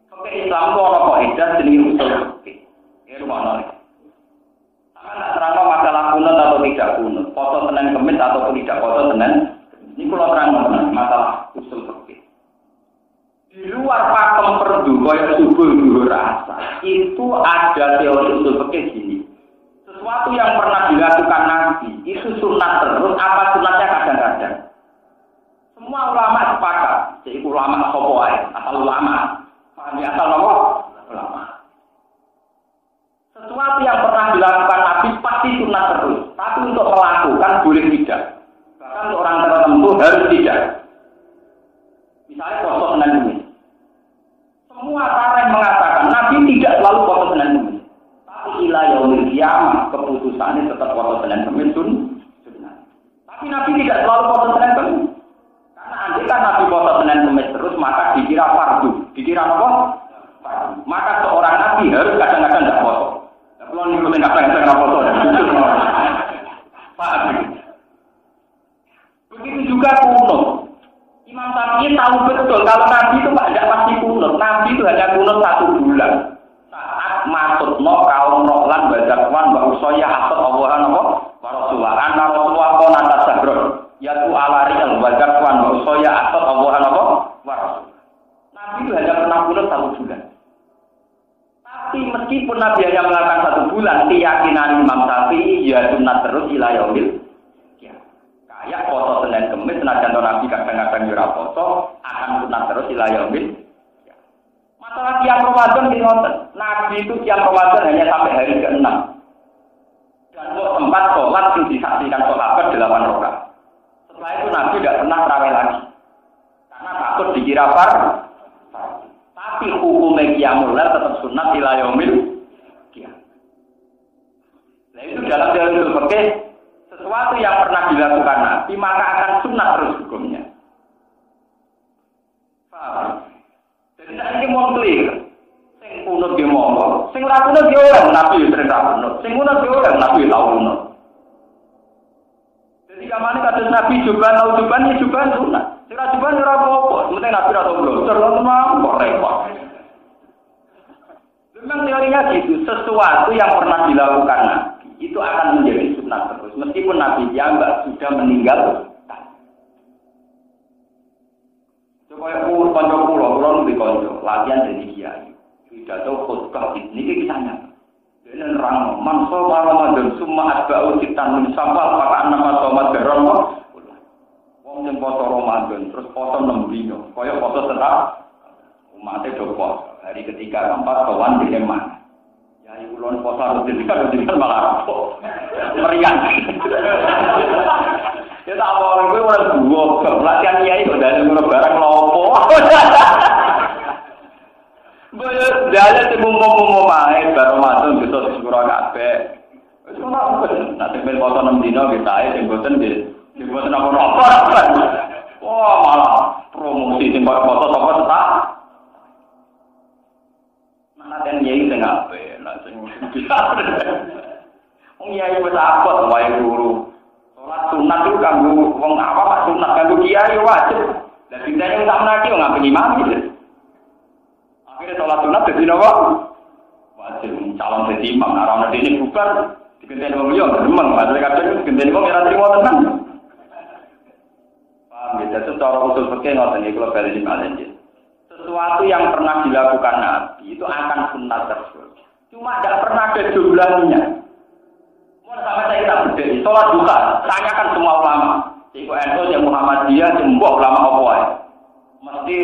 Speaker 1: Fikih Islam itu ono kaidah jenenge usul fikih. Ya rumah nak terang masalah kunut atau tidak kunut, foto Senin Kemis ataupun tidak foto Senin. Ini kalau terang masalah usul fikih. Di luar pakem fardu kaya subuh zuhur asar, itu ada teori usul fikih gini. Sesuatu yang pernah dilakukan Nabi itu sunat terus, apa sunatnya kadang-kadang. Semua ulama sepakat, jadi ulama sopo ae, asal ulama. Paham ya asal apa? Ulama. Sesuatu yang pernah dilakukan Nabi pasti sunat terus. Tapi untuk melakukan boleh tidak. Bahkan untuk orang tertentu harus tidak. Misalnya foto Senin Kemis. Semua tarikh mengatakan Nabi tidak selalu foto Senin Kemis. Tapi ila yaumil qiyamah keputusannya tetap foto Senin Kemis sunnah. Tapi Nabi tidak selalu foto Senin Kemis. Karena andai kan Nabi foto Senin Kemis terus maka dikira fardu. Dikira apa? Maka seorang Nabi harus kadang-kadang tidak foto. Kalau ngikutin kadang-kadang tidak foto. Paham? Begitu juga kunut. Imam Syafi'i tahu betul kalau Nabi itu tidak pasti kunut. Nabi itu hanya kunut 1 bulan. Saat masuk kaum Rohlan Bazakwan Mbak Usoya Asad Allahan wa Rasulullah Anna Rasulullah Qonata Sagrun Yatu Alari Al-Bazakwan Mbak Usoya Asad Allahan wa Rasulullah. Nabi itu hanya pernah kunut 1 bulan. Tapi meskipun Nabi hanya melakukan 1 bulan, keyakinan Imam Syafi'i ya sunat terus ila yaumil qiyamah. Kayak foto Senin Kemis, senajan Nabi kadang-kadang ora foto, akan sunat terus ila yaumil qiyamah. Masalah qiyam Ramadan di ngoten. Nabi itu qiyam Ramadan hanya sampai hari ke-6. Dan tempat sholat yang disaksikan sahabat 8 rakaat. Setelah itu Nabi tidak pernah tarawih lagi. Karena takut dikira fardhu. Tapi hukum qiyamul lail tetap sunat ila yaumil Nah itu dalam teori fikih sesuatu yang pernah dilakukan Nabi maka akan sunnah terus hukumnya. Paham? Jadi ini mau clear. Sing kunut ge monggo, sing ra kunut ge ora Nabi sering ra kunut. Sing kunut ge ora Nabi tau kunut. Jadi kamane kados Nabi juban tau juban ya juban sunah. Sing ra juban ora apa-apa, penting Nabi ra tau blontor lho kok repot. Memang teorinya gitu, sesuatu yang pernah dilakukan Nabi itu akan menjadi sunnah terus meskipun Nabi Jambak sudah meninggal. Supaya kanca kula di kanca latihan dari kiai. Pidato khutbah ini kisahnya. Dene nerang mangsa Ramadan summa atba'u kitan min sawal maka nama somat daron wong sing poso Ramadan terus poso 6 dino kaya poso tetap umate do poso hari ketiga keempat kawan di Leman. Ya iku lon poso rutin malah apa. Meriang. Ya tak apa kowe ora duwo latihan kiai kok dalem ngono barang lopo. Dale te mumum mae baru masuk bisa sepura kabeh. Wis ngono nanti ben foto 6 dino kita ae sing boten nggih boten apa-apa. Wah malah promosi sing foto sapa tak. Mana den yai sing ape, lah sing bisa. Wong yai wis apot wae guru. Salat sunat itu kanggo wong apa Pak sunat kanggo kiai wajib. Lah dintene sak menaki wong ngapeni imam iki. Akhirnya sholat sunat jadi apa? Wajib calon jadi imam. Nah, orang ini bukan digenteni wong liya, memang maksudnya kadang digenteni wong ora trimo tenan. Paham ya? Jadi cara usul fikih ngoten iki kula bali malih. Sesuatu yang pernah dilakukan Nabi itu akan sunnah terus. Cuma tidak pernah ada jumlahnya. Mau sama saya kita berdiri, sholat duha, tanyakan semua ulama. Iku NU yang Muhammadiyah, semua ulama apa ya? Mesti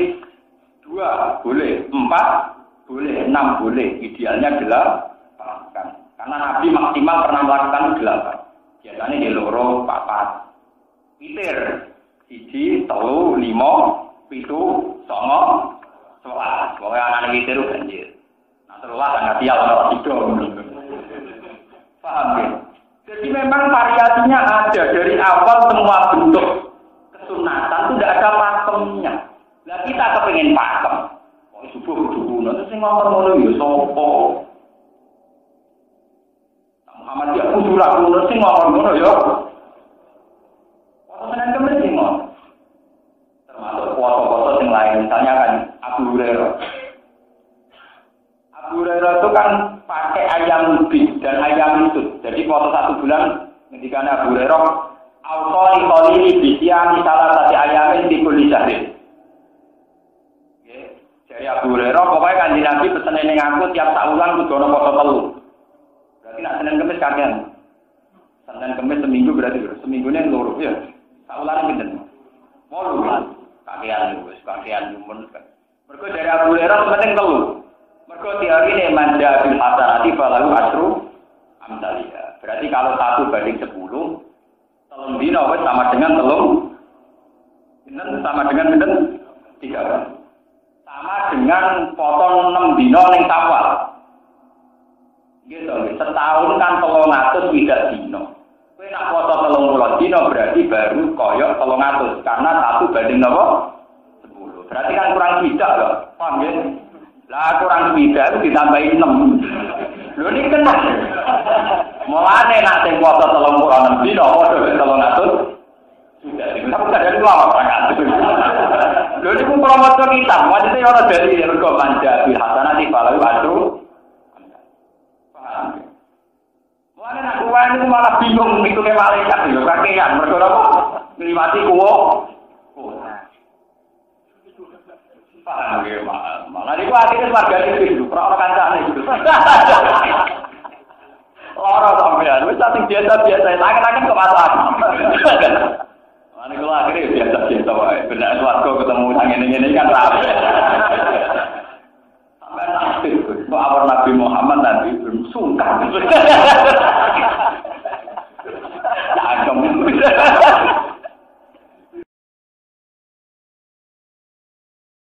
Speaker 1: 2 boleh, 4 boleh, 6 boleh, idealnya 8 kan. Karena Nabi maksimal pernah melakukan 8. Biasanya di loro, 4. Witir, 1, 3, 5, 7, 9, 11. Pokoknya anak witir itu banjir. Nah terulah kan Nabi Allah itu. Paham ya? Jadi memang variasinya ada dari awal semua bentuk kesunatan itu tidak ada pakemnya. Lah kita kepengen pakem. Kok subuh kudu terus sing ngomong ngono ya sapa? Muhammad ya kudu ra ngono sing ngomong ngono ya. Ora tenan kemen sing ngono. Termasuk foto-foto sing lain misalnya kan Abu Hurairah. Abu Hurairah itu kan pakai ayam lebih dan ayam itu. Jadi foto 1 bulan ketika Abu Hurairah Al-Qali Qalili bisiani salah satu ayamin di kulisahin. Dari Abu Hurairah, pokoknya kanjeng Nabi pesen ning aku tiap saulan kudu ana poso 3. Berarti nak Senin Kamis kakean. Senin Kamis seminggu berarti seminggunya loro ya. Saulane pinten? 8. Kakean wis kakean nyumun. Mergo dari Abu Hurairah penting 3. Mergo teori ne manja bil hasanati falahu asru amsalia. Berarti kalau 1 banding 10, 3 dina wis sama dengan 3. Pinten sama dengan pinten? 3. Sama dengan potong 6 dino ning Syawal. Gitu, setahun kan 300 widak dino. Kowe nak potong 30 dino berarti baru koyok 300 karena 1 banding napa? 10. Berarti kan kurang widak lho. Paham ya? Lah kurang widak itu ditambahi 6. Lho ini kena. Mulane nak sing potong 36 dino padha 300. Sudah, tapi kadang lama sangat. Lho niku promotor kita, maksudnya ora dari rego manja bil hasanati falahu asru. Paham. Mulane nak kuwi niku malah bingung ngitune malaikat lho, kakean mergo apa? Ngliwati kuwo. Paham ya, malah niku akhirnya wargane itu, ora kancane gitu. Ora sampean, wis sing biasa-biasa, akan kok masalah. Ini kalau akhirnya biasa-biasa wae. Benar swarga ketemu sang ini kan rapi. Sampai nasib. Kok awal Nabi Muhammad nanti belum sungkan. Cangkem.